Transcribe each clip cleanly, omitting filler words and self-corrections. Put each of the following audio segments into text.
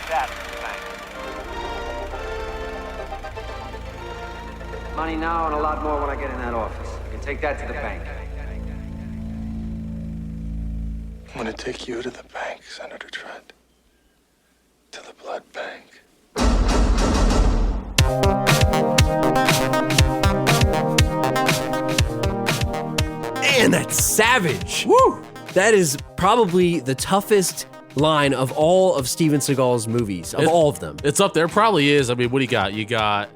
that to the bank. Money now and a lot more when I get in that office. I can take that to the bank. I'm gonna take you to the bank, Senator Trent. To the blood bank. Man, that's savage. Woo! That is probably the toughest line of all of Steven Seagal's movies, all of them. It's up there. Probably is. I mean, what do you got? You got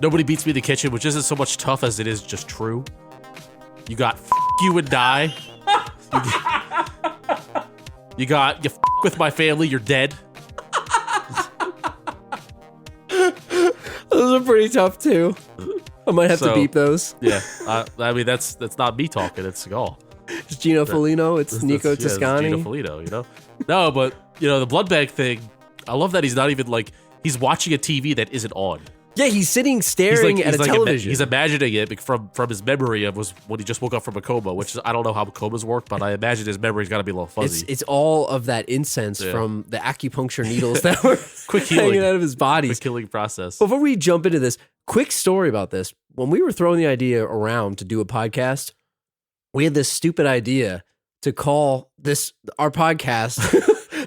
Nobody Beats Me in the Kitchen, which isn't so much tough as it is just true. You got F*** You and Die. You got You F*** With My Family, You're Dead. Those are pretty tough, too. I might have to beep those. Yeah. I mean, that's not me talking. It's Seagal. It's Gino Foligno. It's Nico Toscani. It's Gino Foligno, you know? No, but, the blood bag thing, I love that he's not even he's watching a TV that isn't on. Yeah, he's sitting staring at a television. He's imagining it from his memory of when he just woke up from a coma, which I don't know how comas work, but I imagine his memory's got to be a little fuzzy. It's all of that incense from the acupuncture needles that were quick healing, hanging out of his body. Quick healing process. Before we jump into this, quick story about this. When we were throwing the idea around to do a podcast, we had this stupid idea to call our podcast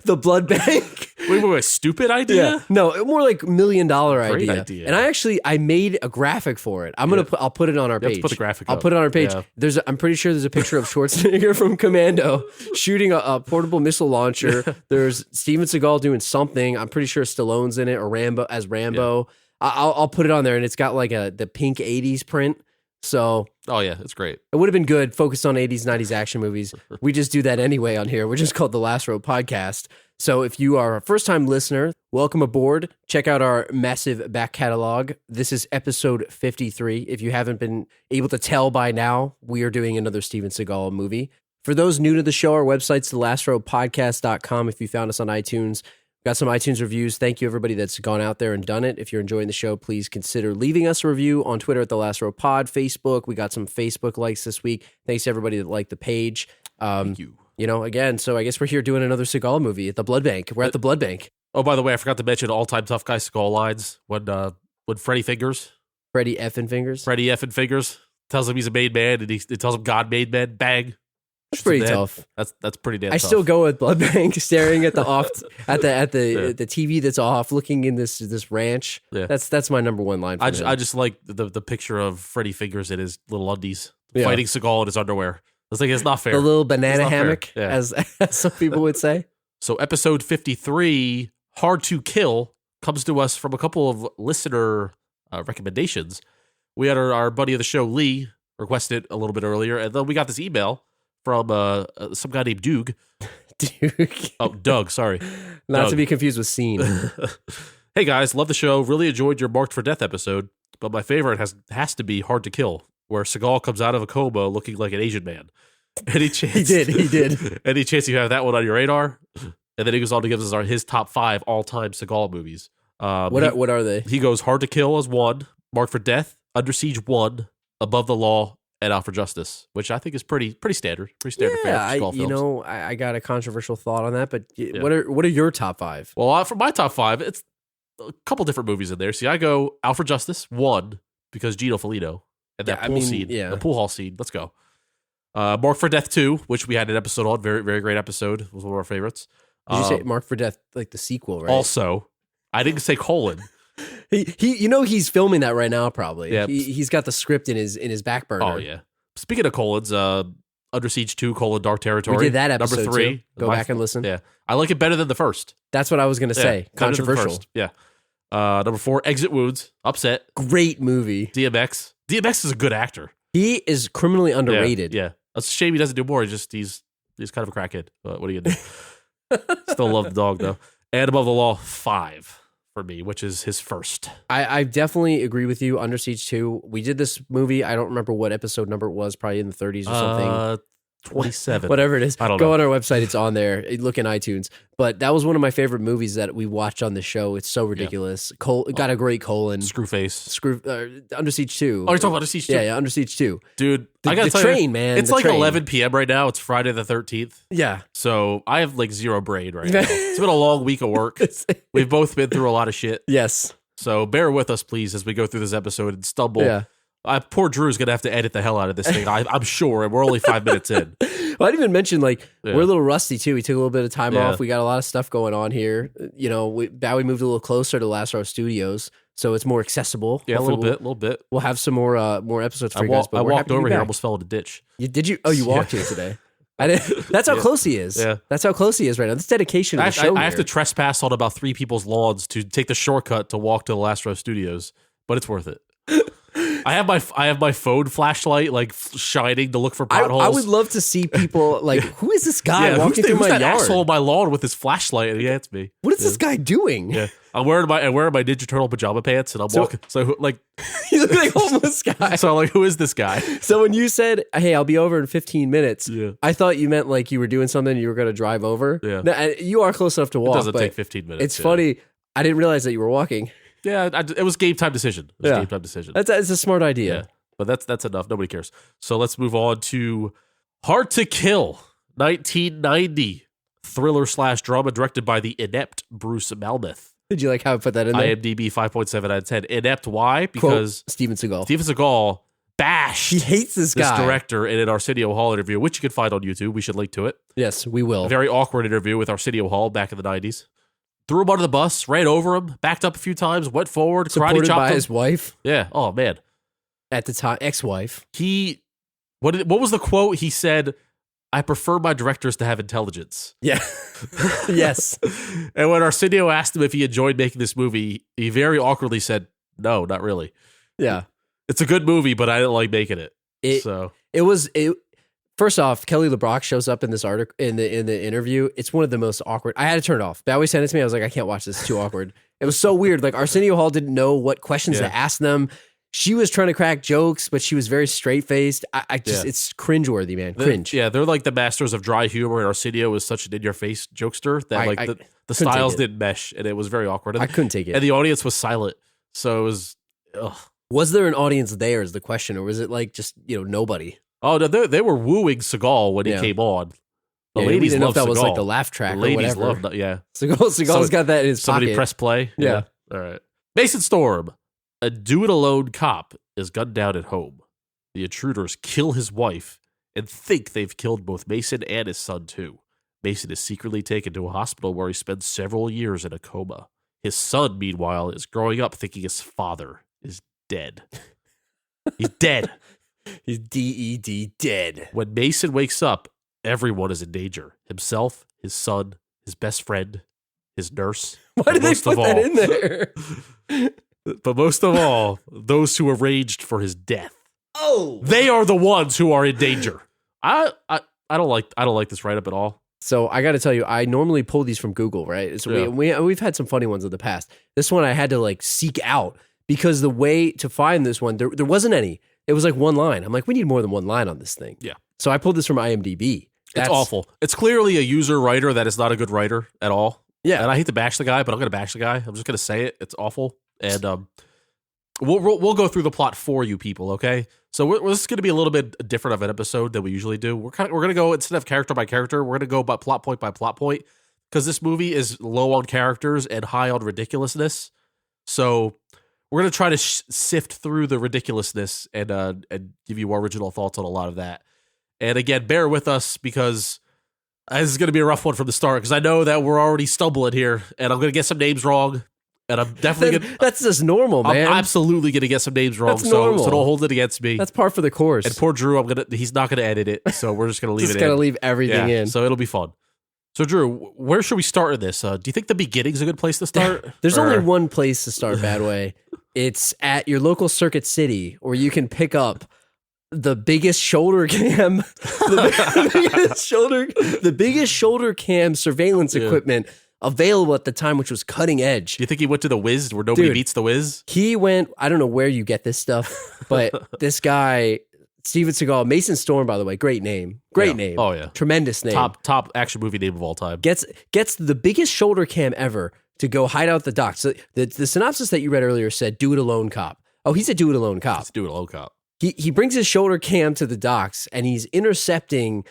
The Blood Bank. Wait, stupid idea? Yeah. No, more like $1 million Great idea. And I made a graphic for it. I'll put it on our page. Have to put the graphic I'll up. put it on our page. Yeah. I'm pretty sure there's a picture of Schwarzenegger from Commando shooting a portable missile launcher. Yeah. There's Steven Seagal doing something. I'm pretty sure Stallone's in it or Rambo. Yeah. I'll put it on there, and it's got like the pink 80s print. So, oh yeah, it's great. It would have been good, focused on 80s, 90s action movies. We just do that anyway on here. We're just called The Last Row Podcast. So if you are a first-time listener, welcome aboard. Check out our massive back catalog. This is episode 53. If you haven't been able to tell by now, we are doing another Steven Seagal movie. For those new to the show, our website's thelastrowpodcast.com. If you found us on iTunes, got some iTunes reviews. Thank you, everybody that's gone out there and done it. If you're enjoying the show, please consider leaving us a review on Twitter at The Last Row Pod, Facebook. We got some Facebook likes this week. Thanks to everybody that liked the page. Thank you. Again, so I guess we're here doing another Seagal movie at the Blood Bank. We're at the Blood Bank. Oh, by the way, I forgot to mention all-time tough guy Seagal lines when Freddy Fingers. Freddy effing Fingers tells him he's a made man, and he tells him God made men. Bang. That's pretty tough. That's pretty damn tough. I still go with Blood Bank, staring at the the TV that's off, looking in this ranch. Yeah. That's my number one line. I just like the picture of Freddy Fingers in his little undies fighting Seagal in his underwear. It's not fair. The little banana hammock, yeah. as some people would say. So episode 53, Hard to Kill, comes to us from a couple of listener recommendations. We had our buddy of the show, Lee, request it a little bit earlier, and then we got this email from some guy named Doug. Doug, sorry. Not to be confused with Scene. Hey guys, love the show. Really enjoyed your Marked for Death episode, but my favorite has to be Hard to Kill, where Seagal comes out of a coma looking like an Asian man. Any chance? He did. Any chance you have that one on your radar? And then he goes on to give us his top 5 all-time Seagal movies. What are they? He goes Hard to Kill as 1, Marked for Death, Under Siege 1, Above the Law, and Out for Justice, which I think is pretty standard. Pretty standard fare for Seagal films. I got a controversial thought on that, but what are your top 5? Well, for my top 5, it's a couple different movies in there. See, I go Out for Justice 1 because Gino Foligno and that pool scene, the pool hall scene. Let's go. Marked for Death 2, which we had an episode on, very very great episode. It was one of our favorites. Did you say Marked for Death, like the sequel, right? Also, I didn't say colon. He he's filming that right now, probably. Yeah. He's got the script in his back burner. Oh yeah. Speaking of colons, Under Siege 2, Dark Territory. We did that episode number 3. Too. Go back and listen. Yeah, I like it better than the first. That's what I was gonna say. Controversial. Yeah. Number 4, Exit Wounds. Upset. Great movie. DMX. DMX is a good actor. He is criminally underrated. Yeah. It's a shame he doesn't do more. He's kind of a crackhead. But what are you gonna do? Still love the dog though. And Above the Law 5 for me, which is his first. I definitely agree with you. Under Siege 2. We did this movie. I don't remember what episode number it was. Probably in the 30s or something. 27. Whatever it is. I don't Go know. on our website. It's on there. Look in iTunes. But that was one of my favorite movies that we watched on the show. It's so ridiculous. Got a great colon. Screwface. Under Siege 2. Oh, you're talking about Under Siege 2? Yeah, Under Siege 2. Dude, The, I gotta the tell train, you, man. it's the like train. 11 p.m. right now. It's Friday the 13th. Yeah. So I have like zero brain right now. It's been a long week of work. We've both been through a lot of shit. Yes. So bear with us, please, as we go through this episode and stumble. Yeah. Poor Drew's going to have to edit the hell out of this thing. I'm sure. And we're only 5 minutes in. Well, I didn't even mention, we're a little rusty, too. We took a little bit of time Yeah. off. We got a lot of stuff going on here. You know, Badway moved a little closer to Last Row Studios, so it's more accessible. Yeah, Hopefully a little bit. We'll have some more episodes for you guys. But I we're walked happy to be over here, back. almost fell in a ditch. Did you? Oh, you walked here today. I didn't. That's how close he is. Yeah. That's how close he is right now. That's dedication to the show. I have here. to trespass on about 3 people's lawns to take the shortcut to walk to the Last Row Studios, but it's worth it. I have my phone flashlight shining to look for potholes. I would love to see people who is this guy walking through who's my that yard? asshole on my lawn with his flashlight? Yeah, it's me. What is this guy doing? Yeah, I'm wearing my Ninja Turtle pajama pants, and I'm walking. So You look like a homeless guy. so like, who is this guy? So when you said, "Hey, I'll be over in 15 minutes," Yeah. I thought you meant like you were doing something and you were going to drive over. Yeah. Now, you are close enough to walk. It doesn't but take 15 minutes. It's funny. I didn't realize that you were walking. Yeah, it was game time decision. Game time decision. That's a smart idea. Yeah, but that's enough. Nobody cares. So let's move on to Hard to Kill, 1990 thriller / drama directed by the inept Bruce Malmuth. Did you like how I put that in there? IMDb 5.7 out of 10. Inept, why? Because Quote, Steven Seagal. Steven Seagal bashed He hates this guy. director in an Arsenio Hall interview, which you can find on YouTube. We should link to it. Yes, we will. A very awkward interview with Arsenio Hall back in the 90s. Threw him under the bus, ran over him, backed up a few times, went forward, karate Supported chopped by him. his wife Yeah. Oh, man. at the time, ex-wife. What was the quote? He said, "I prefer my directors to have intelligence." Yeah. Yes. And when Arsenio asked him if he enjoyed making this movie, he very awkwardly said, "No, not really. Yeah. It's a good movie, but I didn't like making it." It was. First off, Kelly LeBrock shows up in this article in the interview. It's one of the most awkward. I had to turn it off. Badway sent it to me. I was like, I can't watch this. It's too awkward. It was so weird. Like Arsenio Hall didn't know what questions to ask them. She was trying to crack jokes, but she was very straight faced. It's cringeworthy, man. Cringe. They're like the masters of dry humor, and Arsenio was such an in your face jokester that the styles didn't mesh, and it was very awkward. And, I couldn't take it. And the audience was silent, so it was. Ugh. Was there an audience there? Is the question, or was it like just nobody? Oh no, they were wooing Seagal when he came on. The ladies didn't know loved if that Seagal. was like the laugh track The or ladies whatever. loved, yeah. Seagal's got that in his Somebody pocket. press play. Yeah. All right. Mason Storm, a do-it-alone cop, is gunned down at home. The intruders kill his wife and think they've killed both Mason and his son too. Mason is secretly taken to a hospital where he spends several years in a coma. His son, meanwhile, is growing up thinking his father is dead. He's dead. He's dead dead. When Mason wakes up, everyone is in danger. Himself, his son, his best friend, his nurse. Why did they put that in there? But most of all, those who arranged for his death. Oh, They are the ones who are in danger. I don't like this write up at all. So I got to tell you, I normally pull these from Google, right? So Yeah. we've had some funny ones in the past. This one I had to seek out because the way to find this one, there wasn't any. It was like one line. I'm like, we need more than one line on this thing. Yeah. So I pulled this from IMDb. It's awful. It's clearly a user writer that is not a good writer at all. Yeah. And I hate to bash the guy, but I'm going to bash the guy. I'm just going to say it. It's awful. And we'll go through the plot for you people, okay? So this is going to be a little bit different of an episode than we usually do. We're going to go, instead of character by character, we're going to go by plot point because this movie is low on characters and high on ridiculousness. So we're going to try to sift through the ridiculousness and give you our original thoughts on a lot of that. And again, bear with us because this is going to be a rough one from the start because I know that we're already stumbling here and I'm going to get some names wrong. And I'm definitely going to... That's just normal, man. I'm absolutely going to get some names wrong, That's so normal. don't hold it against me. That's par for the course. And poor Drew, he's not going to edit it, so we're just going to leave just it got to in. leave everything in. So it'll be fun. So Drew, where should we start in this? Do you think the beginning's a good place to start? There's only one place to start, Badway. It's at your local Circuit City, where you can pick up the biggest shoulder cam, the biggest shoulder cam surveillance equipment available at the time, which was cutting edge. Do you think he went to the Wiz where nobody Dude, beats the Wiz? He went, I don't know where you get this stuff, but this guy Steven Seagal, Mason Storm, by the way, great name. Great name. Oh, yeah. Tremendous name. Top action movie name of all time. Gets the biggest shoulder cam ever to go hide out the docks. So the synopsis that you read earlier said do it alone cop. Oh, he's a do it alone cop. Let's do it alone cop. He brings his shoulder cam to the docks and he's intercepting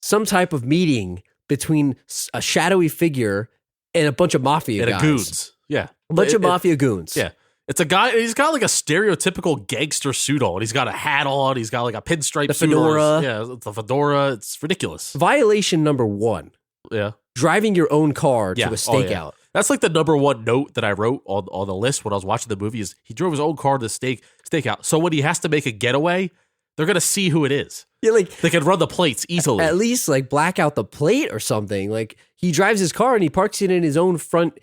some type of meeting between a shadowy figure and a bunch of mafia guys. And goons. Yeah. A bunch of mafia goons. Yeah. It's a guy, he's got like a stereotypical gangster suit on. He's got a hat on. He's got like a pinstripe The suit fedora. on. Yeah, it's a fedora. It's ridiculous. Violation number 1. Yeah. Driving your own car to a stakeout. Oh, yeah. That's like the number one note that I wrote on the list when I was watching the movie is he drove his own car to the stakeout. So when he has to make a getaway, they're going to see who it is. Yeah, like They can run the plates easily. at least like black out the plate or something. Like he drives his car and he parks it in his own front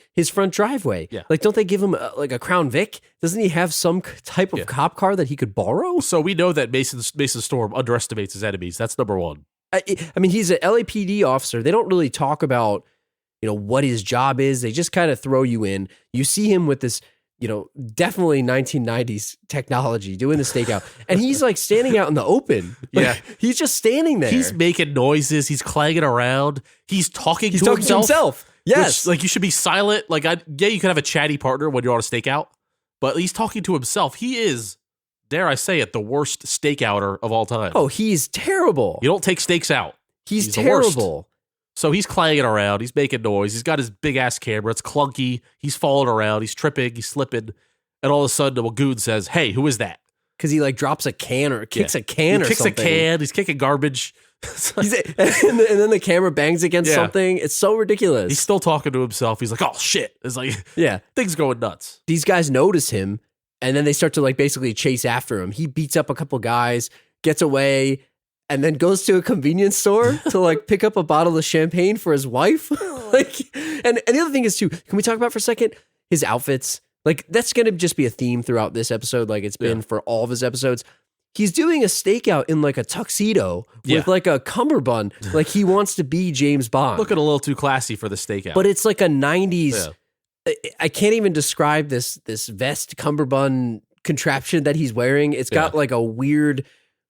driveway. Yeah. Like don't they give him like a Crown Vic? Doesn't he have some type of cop car that he could borrow? So we know that Mason Storm underestimates his enemies. That's number one. I mean, he's an LAPD officer. They don't really talk about, what his job is. They just kind of throw you in. You see him with this, definitely 1990s technology doing the stakeout. And he's like standing out in the open. Like, Yeah. He's just standing there. He's making noises. He's clanging around. He's talking to himself. Yes. Which, like, you should be silent. Like, you can have a chatty partner when you're on a stakeout, but he's talking to himself. He is, dare I say it, the worst stakeouter of all time. Oh, he's terrible. You don't take stakes out. He's the worst. terrible. So he's clanging around. He's making noise. He's got his big ass camera. It's clunky. He's falling around. He's tripping. He's slipping. And all of a sudden, a goon says, "Hey, who is that?" Because he like drops a can or kicks a can or He kicks something. a can. He's kicking garbage. And then the camera bangs against something. It's so ridiculous. He's still talking to himself. He's like, "Oh shit!" It's like, yeah. things going nuts. These guys notice him, and then they start to like basically chase after him. He beats up a couple guys, gets away, and then goes to a convenience store to like pick up a bottle of champagne for his wife. And the other thing is too, can we talk about for a second his outfits? Like that's going to just be a theme throughout this episode, like it's been for all of his episodes. He's doing a stakeout in like a tuxedo with like a cummerbund, like he wants to be James Bond. Looking a little too classy for the stakeout. But it's like a 90s. I can't even describe this vest cummerbund contraption that he's wearing. It's got like a weird,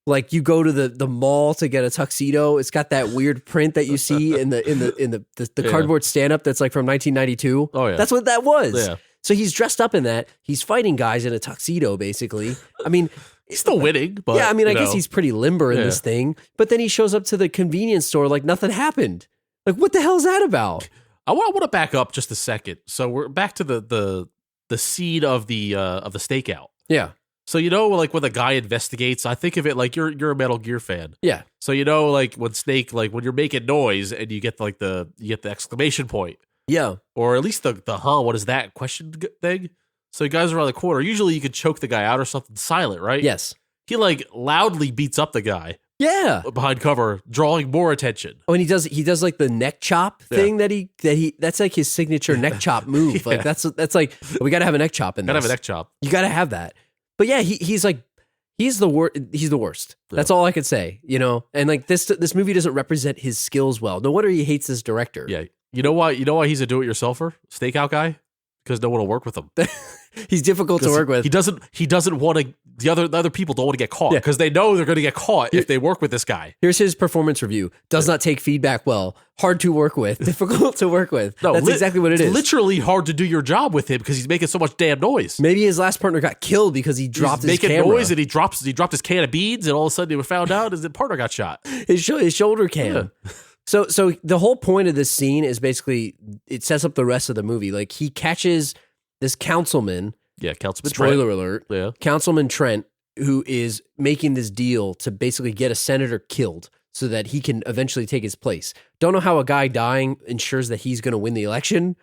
like you go to the mall to get a tuxedo. It's got that weird print that you see in the cardboard stand up that's like from 1992. Oh yeah, that's what that was. Yeah. So he's dressed up in that. He's fighting guys in a tuxedo, basically. I mean, he's still winning. But yeah, I mean, I guess he's pretty limber in Yeah. this thing. But then he shows up to the convenience store like nothing happened. Like, what the hell is that about? I want to back up just a second. So we're back to the seed of the stakeout. Yeah. So like when the guy investigates, I think of it like you're a Metal Gear fan. Yeah. So like when Snake, like when you're making noise and you get like the exclamation point. Yeah. Or at least the what is that question thing? So you guys around the corner. Usually you could choke the guy out or something silent, right? Yes. He like loudly beats up the guy. Yeah. Behind cover, drawing more attention. Oh, and he does like the neck chop thing that he that's like his signature neck chop move. Like that's like we got to have a neck chop in this. Gotta have a neck chop. You got to have that. But yeah, he's like he's the worst. He's the worst. That's all I could say. And like this movie doesn't represent his skills well. No wonder he hates this director. Yeah. You know why he's a do-it-yourselfer stakeout guy? Because no one will work with him. He's difficult to work with. He doesn't want to. The other people don't want to get caught because they know they're going to get caught if they work with this guy. Here's his performance review. Does not take feedback well. Hard to work with. Difficult to work with. No, that's exactly what it is. It's literally hard to do your job with him because he's making so much damn noise. Maybe his last partner got killed because he dropped his camera. Making noise and he dropped his can of beads and all of a sudden he found out his partner got shot. His shoulder cam. Yeah. So the whole point of this scene is basically it sets up the rest of the movie. Like he catches this councilman. Yeah, Councilman Spoiler Trent. alert. Yeah. Councilman Trent, who is making this deal to basically get a senator killed so that he can eventually take his place. Don't know how a guy dying ensures that he's going to win the election,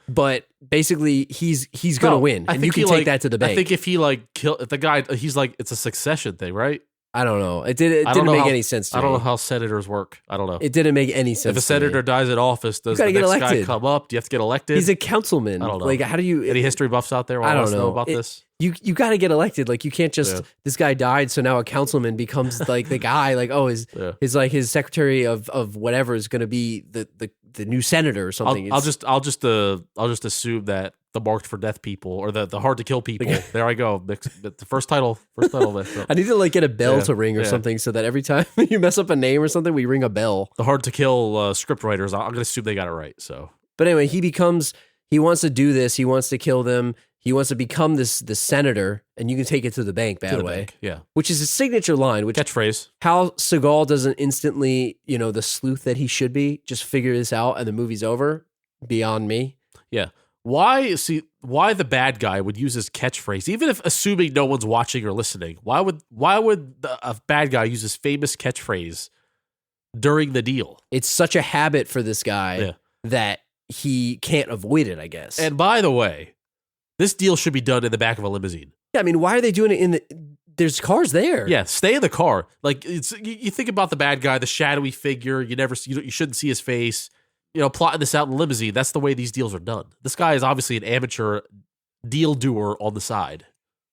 but basically he's going to win, and you can take that to the bank. I think if he kill the guy, he's like it's a succession thing, right? I don't know. It didn't make any sense to me. I don't know how senators work. I don't know. It didn't make any sense. If a senator dies in office, does the next guy come up? Do you have to get elected? He's a councilman. I don't know. Like, how do you? Any history buffs out there? I don't know about this. You got to get elected. Like, you can't just this guy died, so now a councilman becomes like the guy. Like, oh, his secretary of whatever is going to be the new senator or something. I'll just assume that the marked for death people or the hard to kill people. There I go. The first title. I need to like get a bell to ring or something so that every time you mess up a name or something, we ring a bell. The hard to kill script writers. I'm gonna assume they got it right. So, but anyway, he wants to do this. He wants to kill them. He wants to become this senator, and you can take it to the bank, Badway. Yeah. Which is his signature line. Which catchphrase. How Seagal doesn't instantly, the sleuth that he should be, just figure this out and the movie's over. Beyond me. Yeah. Why the bad guy would use his catchphrase, even if assuming no one's watching or listening? Why would a bad guy use his famous catchphrase during the deal? It's such a habit for this guy that he can't avoid it, I guess. And by the way, this deal should be done in the back of a limousine. Yeah, I mean, why are they doing it there's cars there? Yeah, stay in the car. Like you think about the bad guy, the shadowy figure. You shouldn't see his face. Plotting this out in the limousine. That's the way these deals are done. This guy is obviously an amateur deal doer on the side,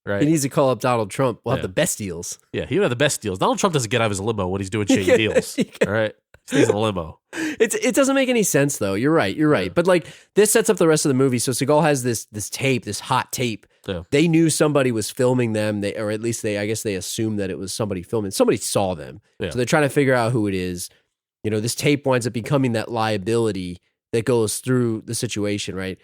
right? He needs to call up Donald Trump. We'll have the best deals. Yeah, he would have the best deals. Donald Trump doesn't get out of his limo when he's doing shady deals. All right, he stays in the limo. It doesn't make any sense though. You're right. Yeah. But like this sets up the rest of the movie. So Seagal has this tape, this hot tape. Yeah. They knew somebody was filming them. Or at least I guess they assumed that it was somebody filming. Somebody saw them. Yeah. So they're trying to figure out who it is. This tape winds up becoming that liability that goes through the situation, right?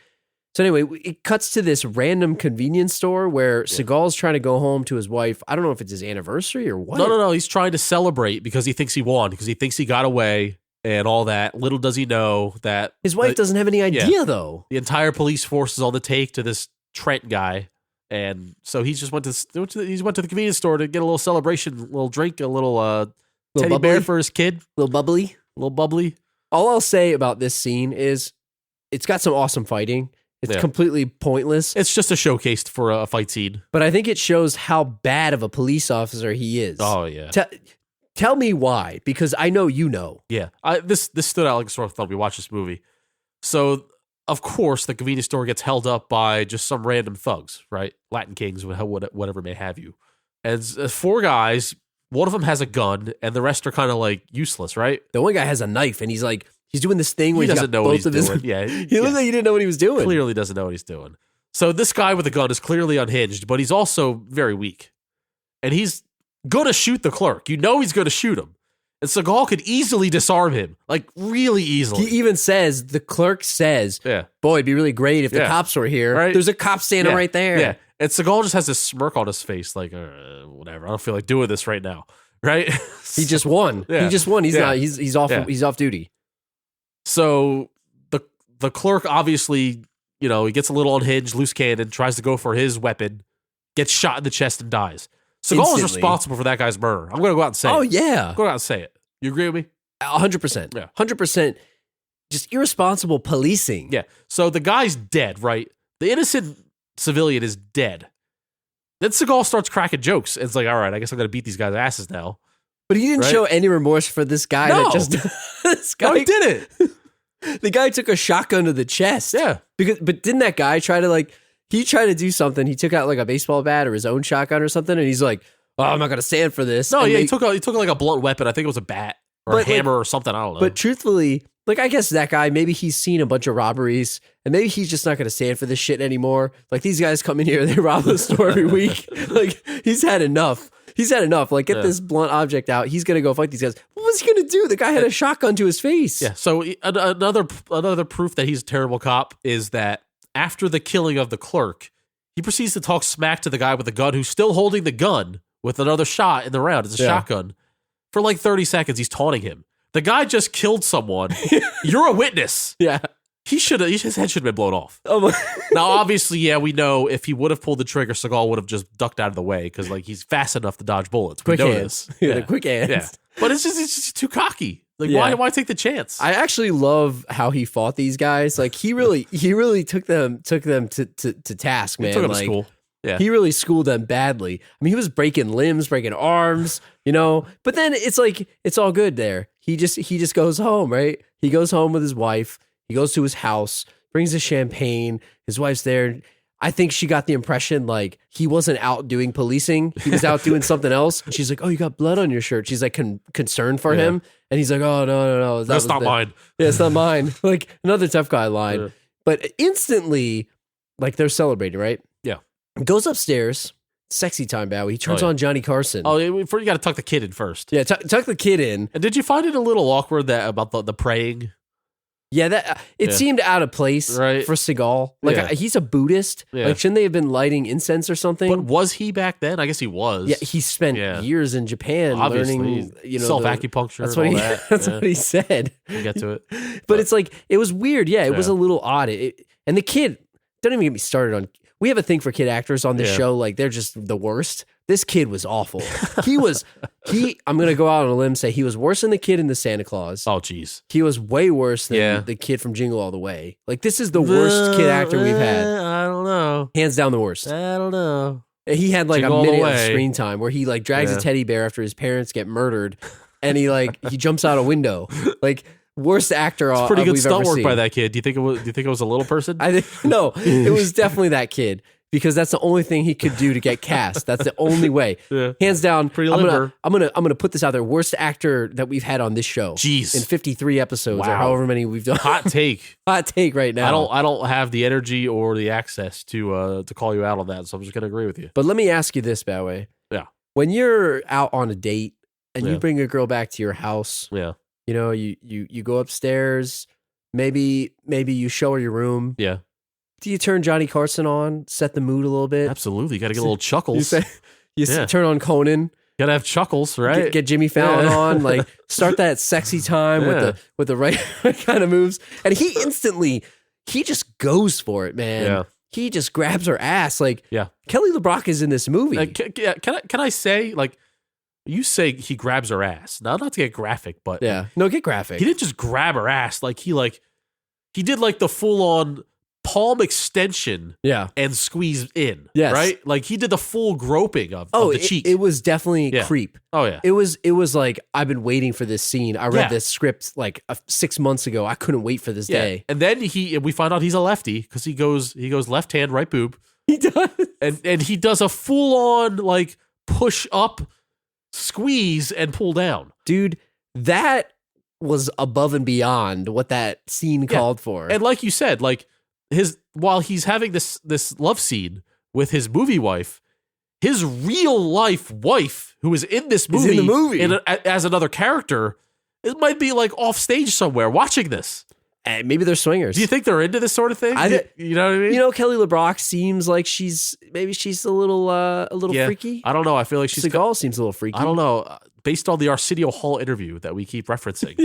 So anyway, it cuts to this random convenience store where Seagal's trying to go home to his wife. I don't know if it's his anniversary or what. No. He's trying to celebrate because he thinks he won, because he thinks he got away and all that. Little does he know that his wife doesn't have any idea, though. The entire police force is on the take to this Trent guy. And so he just went to the convenience store to get a little celebration, a little drink, a little teddy bear for his kid. A little bubbly. All I'll say about this scene is it's got some awesome fighting. It's completely pointless. It's just a showcase for a fight scene. But I think it shows how bad of a police officer he is. Oh, yeah. Tell me why, because I know you know. Yeah. This stood out like a sore thumb. We watched this movie. So, of course, the convenience store gets held up by just some random thugs, right? Latin kings, whatever may have you. And 4 guys... One of them has a gun, and the rest are kind of like useless, right? The one guy has a knife, and he's doing this thing where he doesn't know what he's doing. Yeah, he looked like he didn't know what he was doing. Clearly doesn't know what he's doing. So this guy with the gun is clearly unhinged, but he's also very weak, and he's gonna shoot the clerk. He's gonna shoot him, and Seagal could easily disarm him, like really easily. He even says, the clerk says, "Boy, it'd be really great if the cops were here." Right? There's a cop standing right there. Yeah. And Seagal just has this smirk on his face, like, whatever. I don't feel like doing this right now, right? He just won. Yeah. He just won. He's not. He's off. Yeah. He's off duty. So the clerk obviously, he gets a little unhinged, loose cannon, tries to go for his weapon, gets shot in the chest and dies. Seagal is responsible for that guy's murder. I'm going to go out and say it. Oh yeah, go out and say it. You agree with me? 100%. Yeah, 100%. Just irresponsible policing. Yeah. So the guy's dead, right? The innocent civilian is dead. Then Seagal starts cracking jokes. It's like, all right, I guess I'm going to beat these guys' asses now. But he didn't show any remorse for this guy. No. That just this guy he did it. The guy took a shotgun to the chest. Yeah. But didn't that guy try to he tried to do something? He took out like a baseball bat or his own shotgun or something, and he's like, "Oh, I'm not going to stand for this." No, he took like a blunt weapon. I think it was a bat or a hammer or something. I don't know. But truthfully, I guess that guy, maybe he's seen a bunch of robberies and maybe he's just not going to stand for this shit anymore. Like, these guys come in here, they rob the store every week. Like, he's had enough. Like, get this blunt object out. He's going to go fight these guys. What was he going to do? The guy had a shotgun to his face. Yeah. So another proof that he's a terrible cop is that after the killing of the clerk, he proceeds to talk smack to the guy with the gun who's still holding the gun with another shot in the round. It's a shotgun. For like 30 seconds, he's taunting him. The guy just killed someone. You're a witness. Yeah. His head should have been blown off. Oh now, obviously, we know if he would have pulled the trigger, Seagal would have just ducked out of the way because he's fast enough to dodge bullets. Quick hands. The quick hands. Yeah. But it's just too cocky. Like, why take the chance? I actually love how he fought these guys. Like, he really took them to task, man. He took them to school. Yeah. He really schooled them badly. I mean, he was breaking limbs, breaking arms, but then it's like, it's all good there. He just goes home, right? He goes home with his wife. He goes to his house, brings the champagne. His wife's there. I think she got the impression like he wasn't out doing policing. He was out doing something else. And she's like, oh, you got blood on your shirt. She's like concerned for him. And he's like, oh, no. That's not mine. Yeah, it's not mine. Like another tough guy line. Yeah. But instantly, like they're celebrating, right? Yeah. Goes upstairs. Sexy time, Bowie. He turns on Johnny Carson. Oh, you got to tuck the kid in first. Yeah, tuck the kid in. And did you find it a little awkward that about the praying? Yeah, that it seemed out of place for Seagal. Like he's a Buddhist. Yeah. Like shouldn't they have been lighting incense or something? But was he back then? I guess he was. Yeah, he spent years in Japan learning, self-acupuncture. That's what what he said. We'll get to it. But it's like it was weird. Yeah, it was a little odd. And the kid, don't even get me started on. We have a thing for kid actors on this show. Like they're just the worst. This kid was awful. I'm going to go out on a limb and say he was worse than the kid in the Santa Claus. Oh, geez. He was way worse than the kid from Jingle All the Way. Like this is the worst kid actor we've had. I don't know. Hands down the worst. I don't know. He had like a minute of screen time where he like drags a teddy bear after his parents get murdered and he jumps out a window. Like worst actor it's pretty good we've stunt ever work seen. by that kid. Do you think it was a little person? No, it was definitely that kid because that's the only thing he could do to get cast. That's the only way. Yeah. Hands down. Pretty limber. I'm gonna put this out there. Worst actor that we've had on this show. Jeez. In 53 episodes or however many we've done. Hot take. Hot take right now. I don't have the energy or the access to call you out on that, so I'm just gonna agree with you. But let me ask you this, Badway. Yeah. When you're out on a date and you bring a girl back to your house, you know, you go upstairs, maybe you show her your room. Yeah. Do you turn Johnny Carson on, set the mood a little bit? Absolutely. You got to get a little chuckles. You turn on Conan. Got to have chuckles, right? Get Jimmy Fallon on, like start that sexy time with the right kind of moves. And he just goes for it, man. Yeah. He just grabs her ass. Like Kelly LeBrock is in this movie. Can I say, like, you say he grabs her ass. Now, not to get graphic, but get graphic. He didn't just grab her ass. Like he did like the full on palm extension and squeeze in. Yes. Right? Like he did the full groping of the cheek. It was definitely creep. Oh yeah. It was like, I've been waiting for this scene. I read this script like 6 months ago. I couldn't wait for this day. And then we find out he's a lefty because he goes left hand, right boob. He does. And he does a full on like push up, squeeze and pull down. Dude, that was above and beyond what that scene called for. And like you said, like while he's having this love scene with his movie wife, his real life wife, who is in this movie, in the movie as another character, it might be like off stage somewhere watching this. And maybe they're swingers. Do you think they're into this sort of thing? You know what I mean? You know, Kelly LeBrock seems like she's a little freaky. I don't know. I feel like Seagal seems a little freaky. I don't know. Based on the Arsenio Hall interview that we keep referencing,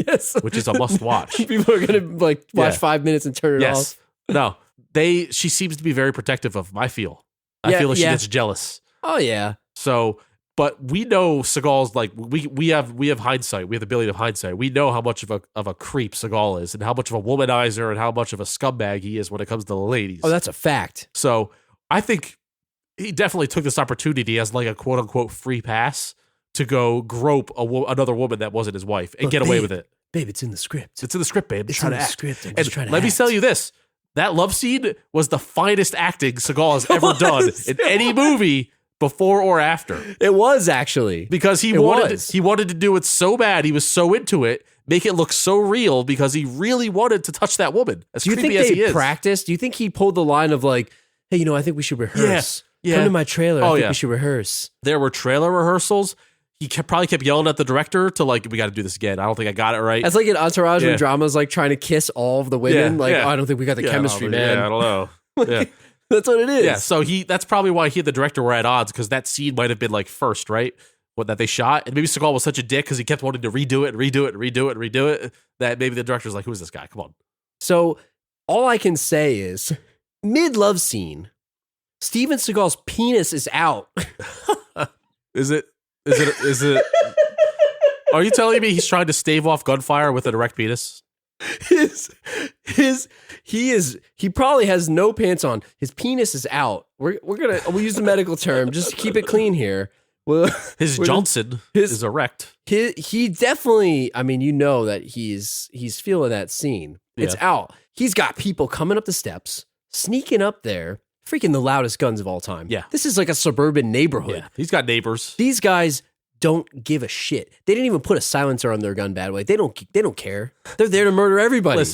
which is a must watch. People are gonna watch 5 minutes and turn it off. No, she seems to be very protective of him. I feel like she gets jealous. Oh yeah. So, but we know Seagal's like we have hindsight. We have the ability of hindsight. We know how much of a creep Seagal is, and how much of a womanizer, and how much of a scumbag he is when it comes to the ladies. Oh, that's a fact. So I think he definitely took this opportunity as like a quote unquote free pass to go grope another woman that wasn't his wife and get away with it. Babe, it's in the script. It's in the script, babe. It's in the script. Let me tell you this. That love scene was the finest acting Seagal has ever done in any movie before or after. It was actually. Because he wanted to do it so bad. He was so into it. Make it look so real because he really wanted to touch that woman. As creepy as he is. Do you think they practiced? Do you think he pulled the line of like, hey, I think we should rehearse. Yeah. Come to my trailer. I think we should rehearse. There were trailer rehearsals. He probably kept yelling at the director to like, we got to do this again. I don't think I got it right. That's like an Entourage when drama's like trying to kiss all of the women. Oh, I don't think we got the chemistry, man. Yeah, I don't know. That's what it is. Yeah, so that's probably why he and the director were at odds because that scene might have been like first, right? That they shot. And maybe Seagal was such a dick because he kept wanting to redo it that maybe the director's like, who's this guy? Come on. So all I can say is mid-love scene, Steven Seagal's penis is out. Is it? Are you telling me he's trying to stave off gunfire with an erect penis? He probably has no pants on. His penis is out. We'll use the medical term just to keep it clean here. His Johnson is erect. He definitely, that he's feeling that scene. It's out. He's got people coming up the steps, sneaking up there, freaking the loudest guns of all time. Yeah. This is like a suburban neighborhood. Yeah, he's got neighbors. These guys don't give a shit. They didn't even put a silencer on their gun, Badway. They don't care. They're there to murder everybody.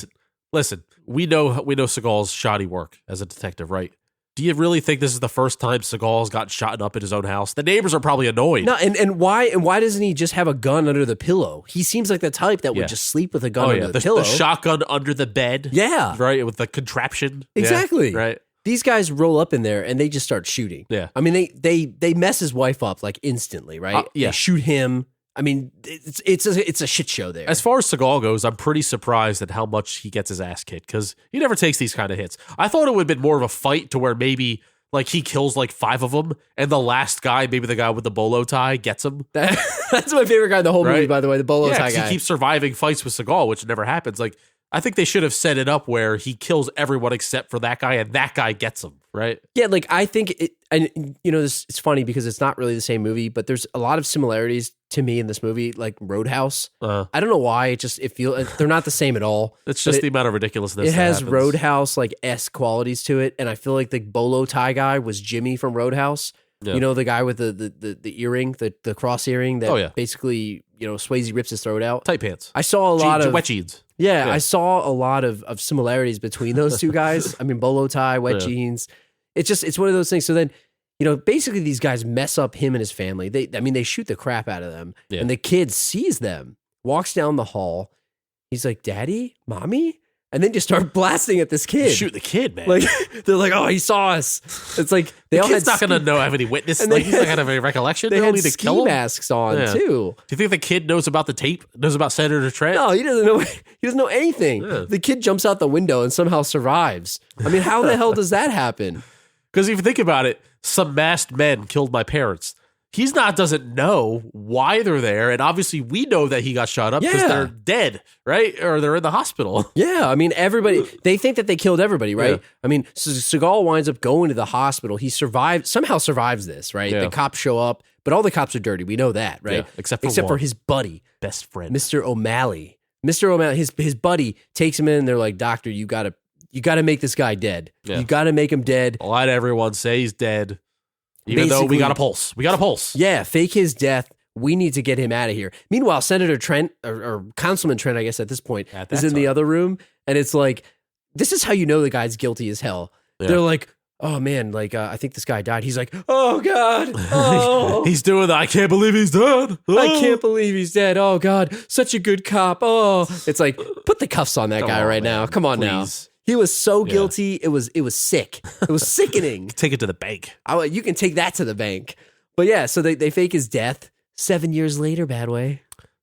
Listen. We know Seagal's shoddy work as a detective, right? Do you really think this is the first time Seagal's gotten shot up in his own house? The neighbors are probably annoyed. No, and why doesn't he just have a gun under the pillow? He seems like the type that would just sleep with a gun under the pillow. The shotgun under the bed. Yeah. Right, with the contraption. Exactly. Yeah, right. These guys roll up in there and they just start shooting. Yeah. I mean, they mess his wife up like instantly, right? Yeah. They shoot him. I mean, it's a shit show there. As far as Seagal goes, I'm pretty surprised at how much he gets his ass kicked because he never takes these kind of hits. I thought it would have been more of a fight to where maybe like he kills like 5 of them and the last guy, maybe the guy with the bolo tie, gets him. That's my favorite guy in the whole movie, by the way, the bolo tie guy. He keeps surviving fights with Seagal, which never happens. Like, I think they should have set it up where he kills everyone except for that guy and that guy gets him, right? Yeah, like I think it, and you know, it's funny because it's not really the same movie, but there's a lot of similarities to me in this movie, like Roadhouse. I don't know why, it feels they're not the same at all. It's just the amount of ridiculousness. It has happens. Roadhouse like esque qualities to it, and I feel like the bolo tie guy was Jimmy from Roadhouse. Yeah. You know, the guy with the earring, the cross earring that basically, you know, Swayze rips his throat out. Tight pants. I saw a lot of wet jeans. Yeah, I saw a lot of similarities between those two guys. I mean, bolo tie, wet jeans. It's one of those things. So then, you know, basically these guys mess up him and his family. They shoot the crap out of them. Yeah. And the kid sees them, walks down the hall. He's like, "Daddy, Mommy?" And then just start blasting at this kid. Shoot the kid, man. Like they're like, "Oh, he saw us." It's like they all kid's not going to have any witness. Like, he's not going to have any recollection. They don't had need to ski kill him. masks on too. Do you think the kid knows about the tape? Knows about Senator Trent? No, he doesn't know. He doesn't know anything. Yeah. The kid jumps out the window and somehow survives. I mean, how the hell does that happen? Because if you think about it, some masked men killed my parents. Doesn't know why they're there, and obviously we know that he got shot up because they're dead, right? Or they're in the hospital. Yeah, I mean, everybody, they think that they killed everybody, right? Yeah. I mean, Seagal winds up going to the hospital. He somehow survives this, right? Yeah. The cops show up, but all the cops are dirty. We know that, right? Yeah, except for his buddy. Best friend. Mr. O'Malley. Mr. O'Malley, his buddy takes him in, and they're like, "Doctor, you gotta make this guy dead. Yeah. You gotta make him dead." Let everyone say he's dead. Even though we got a pulse. We got a pulse. Yeah, fake his death. We need to get him out of here. Meanwhile, Senator Trent, or Councilman Trent, I guess at this point, is in the other room. And it's like, this is how you know the guy's guilty as hell. Yeah. They're like, "Oh man, like I think this guy died." He's like, "Oh God. Oh. He's doing that. I can't believe he's dead. Oh. I can't believe he's dead. Oh God, such a good cop. Oh." It's like, put the cuffs on that guy right now. Come on now. He was so guilty. It was sick. It was sickening. Take it to the bank. You can take that to the bank. But yeah, so they fake his death. 7 years later, Badway.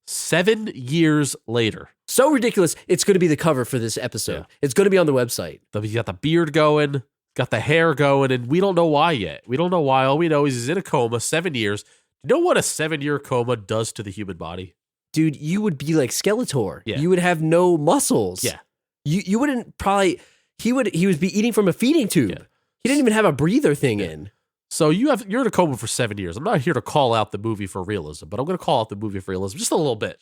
7 years later. So ridiculous. It's going to be the cover for this episode. Yeah. It's going to be on the website. He's got the beard going, got the hair going, and we don't know why yet. We don't know why. All we know is he's in a coma, 7 years. You know what a 7-year coma does to the human body? Dude, you would be like Skeletor. Yeah. You would have no muscles. Yeah. You wouldn't probably, he would be eating from a feeding tube. Yeah. He didn't even have a breather thing in. So you're in a coma for 7 years. I'm not here to call out the movie for realism, but I'm going to call out the movie for realism just a little bit.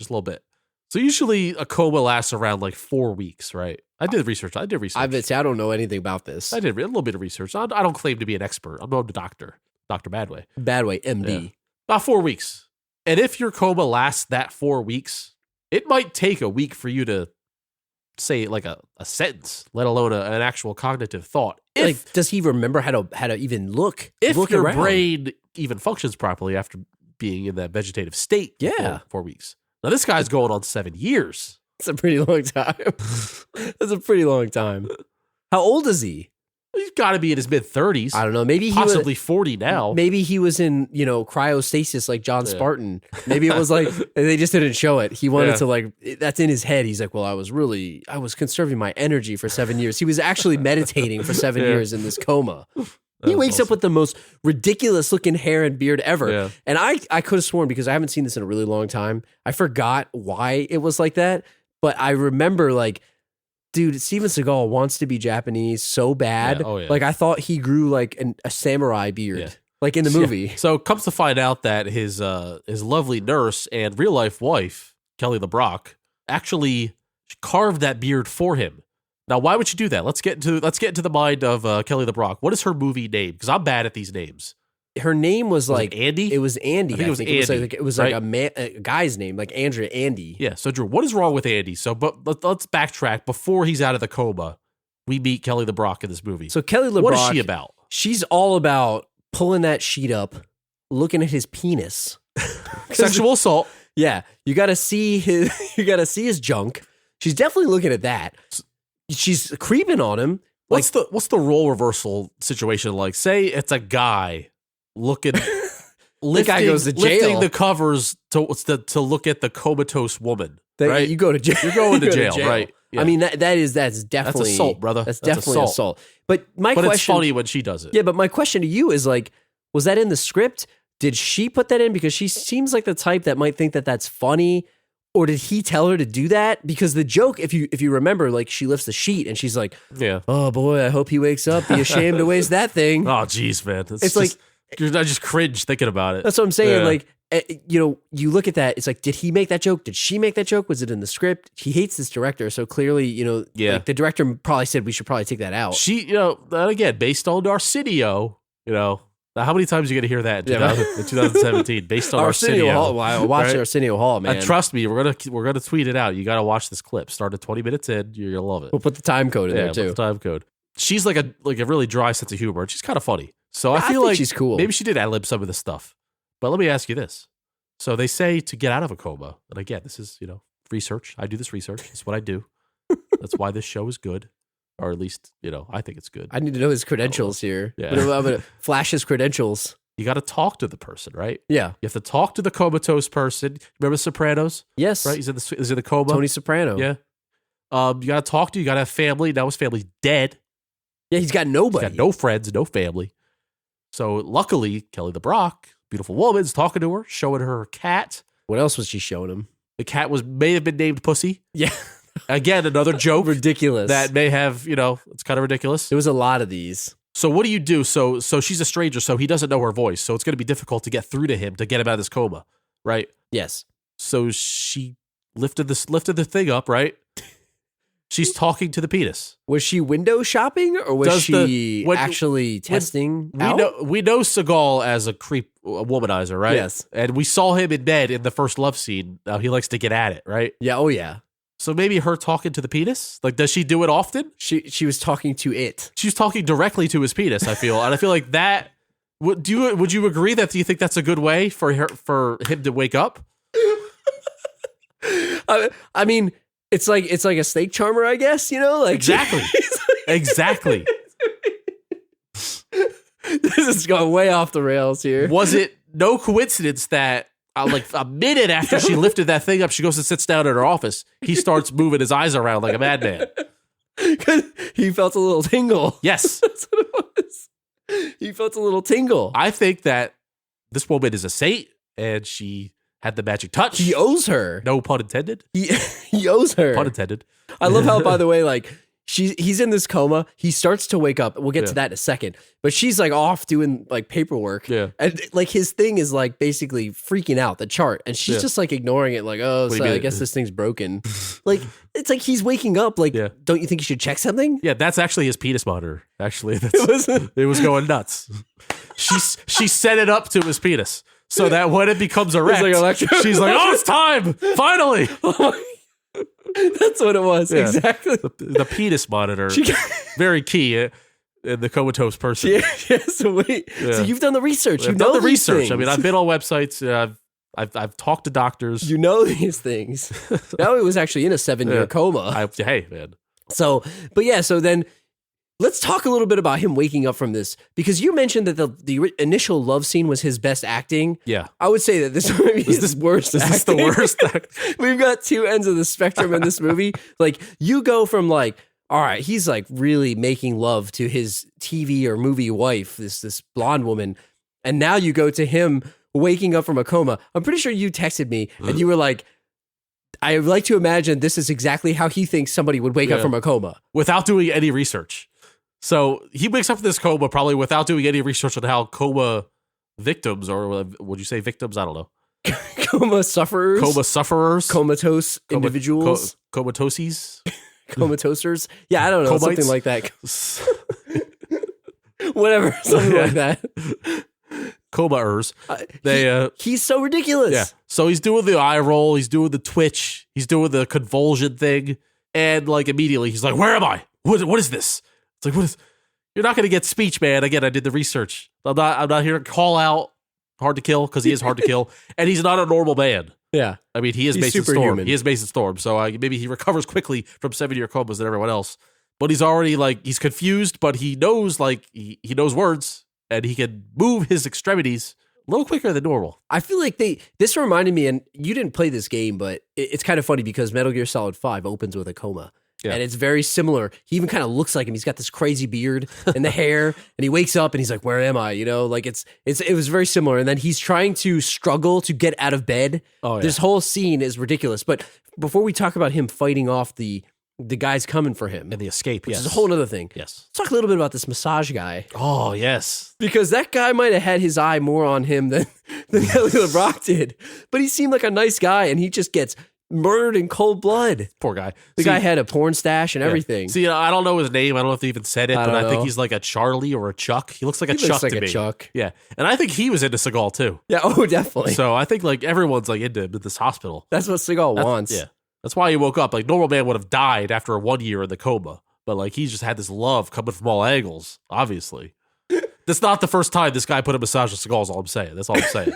So usually a coma lasts around like 4 weeks, right? I did research. I don't know anything about this. I did a little bit of research. I don't claim to be an expert. I'm no doctor, Dr. Badway. Badway, MD. Yeah. About 4 weeks. And if your coma lasts that 4 weeks, it might take a week for you to say like a sentence, let alone an actual cognitive thought. Does he remember how to even look? If your around? brain even functions properly after being in that vegetative state for 4 weeks. Now this guy's going on 7 years. That's a pretty long time. That's a pretty long time. How old is he? He's got to be in his mid-30s. I don't know. Maybe possibly 40 now. Maybe he was in, cryostasis like John Spartan. Maybe it was like they just didn't show it. He wanted to that's in his head. He's like, well, I was conserving my energy for 7 years. He was actually meditating for 7 years in this coma. He wakes up with the most ridiculous looking hair and beard ever. Yeah. And I could have sworn, because I haven't seen this in a really long time, I forgot why it was like that. But I remember dude, Steven Seagal wants to be Japanese so bad. Yeah. Oh, yeah. Like I thought he grew like a samurai beard, like in the movie. Yeah. So comes to find out that his lovely nurse and real life wife, Kelly LeBrock, actually carved that beard for him Now, why would you do that? Let's get into the mind of Kelly LeBrock. What is her movie name? Because I'm bad at these names. Her name was like Andy. It was Andy. I think it was Andy. It was like a guy's name, like Andrea Andy. Yeah. So Drew, what is wrong with Andy? So, but let's backtrack. Before he's out of the coma, we meet Kelly LeBrock in this movie. So Kelly LeBrock, what is she about? She's all about pulling that sheet up, looking at his penis. Sexual assault. Yeah, you got to see his junk. She's definitely looking at that. She's creeping on him. What's the role reversal situation like? Say it's a guy looking, guy goes to jail. lifting the covers to look at the comatose woman. Right? You go to jail. You're going to jail, right? Yeah. I mean that's definitely assault, brother. That's definitely assault. But question, it's funny when she does it. Yeah, but my question to you is like, was that in the script? Did she put that in because she seems like the type that might think that that's funny? Or did he tell her to do that? Because the joke, if you remember, like she lifts the sheet and she's like, "Yeah, oh boy, I hope he wakes up. Be ashamed to waste that thing." Oh, geez, man, it's like I just cringe thinking about it. That's what I'm saying. Yeah. Like, you look at that. It's like, did he make that joke? Did she make that joke? Was it in the script? He hates this director, so clearly, like the director probably said we should probably take that out. She, again, based on Arsenio, Now, how many times are you going to hear that in 2017? Based on Arsenio Hall. Well, I watched right? Arsenio Hall, man. Trust me, we're gonna tweet it out. You got to watch this clip. Start at 20 minutes in, you're gonna love it. We'll put the time code in there too. Put the time code. She's like a really dry sense of humor. And she's kind of funny. So I feel like she's cool. Maybe she did ad lib some of this stuff. But let me ask you this: so they say to get out of a coma, and again, this is research. I do this research. It's what I do. That's why this show is good. Or at least, I think it's good. I need to know his credentials here. Yeah. I'm gonna flash his credentials. You got to talk to the person, right? Yeah. You have to talk to the comatose person. Remember Sopranos? Yes. Right? He's in the coma. Tony Soprano. Yeah. You got to talk to. You got to have family. Now his family's dead. Yeah, he's got nobody. He's got no friends, no family. So luckily, Kelly LeBrock, beautiful woman, is talking to her, showing her cat. What else was she showing him? The cat may have been named Pussy. Yeah. Again, another joke. Ridiculous. That may have, it's kind of ridiculous. There was a lot of these. So what do you do? So she's a stranger, so he doesn't know her voice. So it's going to be difficult to get through to him to get him out of this coma, right? Yes. So she lifted the thing up, right? She's talking to the penis. Was she window shopping, or was she actually testing out? We know Seagal as a womanizer, right? Yes. And we saw him in bed in the first love scene. He likes to get at it, right? Yeah. Oh yeah. So maybe her talking to the penis? Like, does she do it often? She was talking to it. She's talking directly to his penis, I feel. And I feel like that would you agree that do you think that's a good way for him to wake up? I mean, it's like a snake charmer, I guess, like exactly. Exactly. This is going way off the rails here. Was it no coincidence that like a minute after she lifted that thing up, she goes and sits down in her office. He starts moving his eyes around like a madman. Because he felt a little tingle. Yes. That's what it was. He felt a little tingle. I think that this woman is a saint and she had the magic touch. He owes her. No pun intended. He owes her. Pun intended. I love how, by the way, like, he's in this coma. He starts to wake up. We'll get to that in a second. But she's like off doing like paperwork. Yeah. And like his thing is like basically freaking out, the chart. And she's just like ignoring it. Like, oh, so I guess this thing's broken. Like, it's like he's waking up. Like, don't you think you should check something? Yeah, that's actually his penis monitor. Actually, it was going nuts. She set it up to his penis so that when it becomes erect, she's like, oh, it's time. Finally. That's what it was. Yeah. Exactly. The penis monitor. Very key in the comatose person. Yeah, so wait. Yeah. So you've done the research. I've done the research. Things. I mean, I've been on websites. I've talked to doctors. You know these things. Now he was actually in a 7-year coma. Hey, man. So then let's talk a little bit about him waking up from this, because you mentioned that the initial love scene was his best acting. Yeah. I would say that this movie is his worst acting. This is the worst acting. We've got two ends of the spectrum in this movie. Like, you go from like, all right, he's like really making love to his TV or movie wife, this blonde woman, and now you go to him waking up from a coma. I'm pretty sure you texted me and you were like, I would like to imagine this is exactly how he thinks somebody would wake up from a coma. Without doing any research. So he wakes up from this coma probably without doing any research on how coma victims, or would you say victims? I don't know. Coma sufferers. Coma sufferers. Comatose individuals. Comatoses. Comatosers. Yeah, I don't know, Comites? something like that. Whatever, something like that. Coma-ers. He's so ridiculous. Yeah. So he's doing the eye roll. He's doing the twitch. He's doing the convulsion thing. And like immediately he's like, where am I? What is this? It's like, what is, you're not going to get speech, man. Again, I did the research. I'm not here to call out hard to kill because he is hard to kill. And he's not a normal man. Yeah. I mean, he is Mason Storm. He is Mason Storm. So maybe he recovers quickly from 7-year comas than everyone else. But he's already like, he's confused, but he knows like, he knows words and he can move his extremities a little quicker than normal. I feel like this reminded me, and you didn't play this game, but it's kind of funny because Metal Gear Solid 5 opens with a coma. Yeah. And it's very similar. He even kind of looks like him. He's got this crazy beard and the hair, and he wakes up and he's like, where am I? You know, like it was very similar. And then he's trying to struggle to get out of bed. Oh, yeah. This whole scene is ridiculous. But before we talk about him fighting off the guys coming for him. And the escape, which is a whole other thing. Yes. Let's talk a little bit about this massage guy. Oh, yes. Because that guy might have had his eye more on him than Kelly LeBrock did. But he seemed like a nice guy, and he just gets murdered in cold blood. Poor guy. The guy had a porn stash and everything. See, I don't know his name. I don't know if they even said it, but I think he's like a Charlie or a Chuck. He looks like a Chuck to me. Chuck. Yeah. And I think he was into Seagal too. Yeah, oh, definitely. So I think like everyone's like into him at this hospital. That's what Seagal wants. Yeah. That's why he woke up. Like normal man would have died after 1 year in the coma. But like he's just had this love coming from all angles, obviously. That's not the first time this guy put a massage on Seagal, is all I'm saying. That's all I'm saying.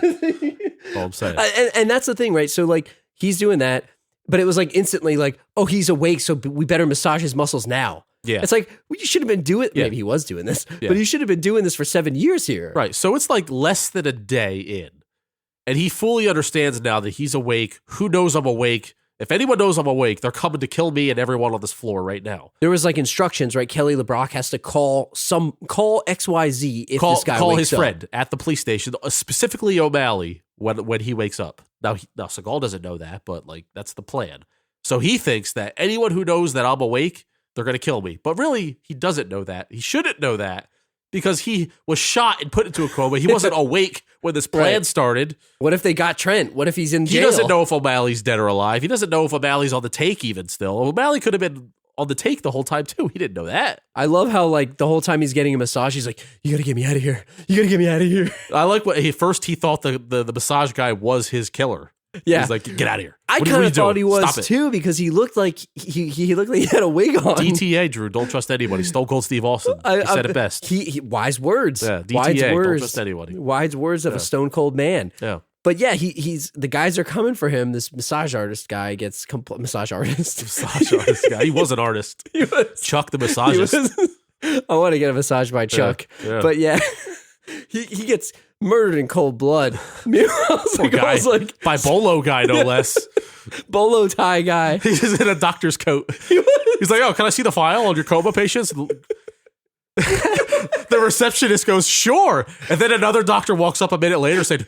All I'm saying. And that's the thing, right? So like he's doing that, but it was like instantly like, oh, he's awake, so we better massage his muscles now. Yeah. It's like, well, you should have been doing, maybe he was doing this, but you should have been doing this for 7 years here. Right. So it's like less than a day in. And he fully understands now that he's awake. Who knows I'm awake? If anyone knows I'm awake, they're coming to kill me and everyone on this floor right now. There was like instructions, right? Kelly LeBrock has to call XYZ if this guy call wakes his up. friend at the police station, specifically O'Malley, when he wakes up. Now Seagal doesn't know that, but like that's the plan. So he thinks that anyone who knows that I'm awake, they're going to kill me. But really, he doesn't know that. He shouldn't know that because he was shot and put into a coma. He wasn't awake when this plan started. What if they got Trent? What if he's in jail? He doesn't know if O'Malley's dead or alive. He doesn't know if O'Malley's on the take even still. O'Malley could have been on the take the whole time too. He didn't know that. I love how like the whole time he's getting a massage, he's like, you got to get me out of here. You got to get me out of here. I like what he thought the massage guy was his killer. Yeah. He's like, get out of here. I kind of thought he was too because he looked like he looked like he had a wig on. DTA, Drew. Don't trust anybody. Stone Cold Steve Austin. He said it best. He wise words. Yeah, DTA. Wise words. Don't trust anybody. Wise words of a stone cold man. Yeah. But yeah, he's the guys are coming for him. This massage artist guy gets massage artist. Massage artist guy. He was an artist. He was. Chuck the massagist. I want to get a massage by Chuck. Yeah. But yeah, he gets murdered in cold blood. Meanwhile, guy, like by bolo guy, no less. Bolo tie guy. He's in a doctor's coat. He's like, oh, can I see the file on your coma patients? The receptionist goes, sure. And then another doctor walks up a minute later and said,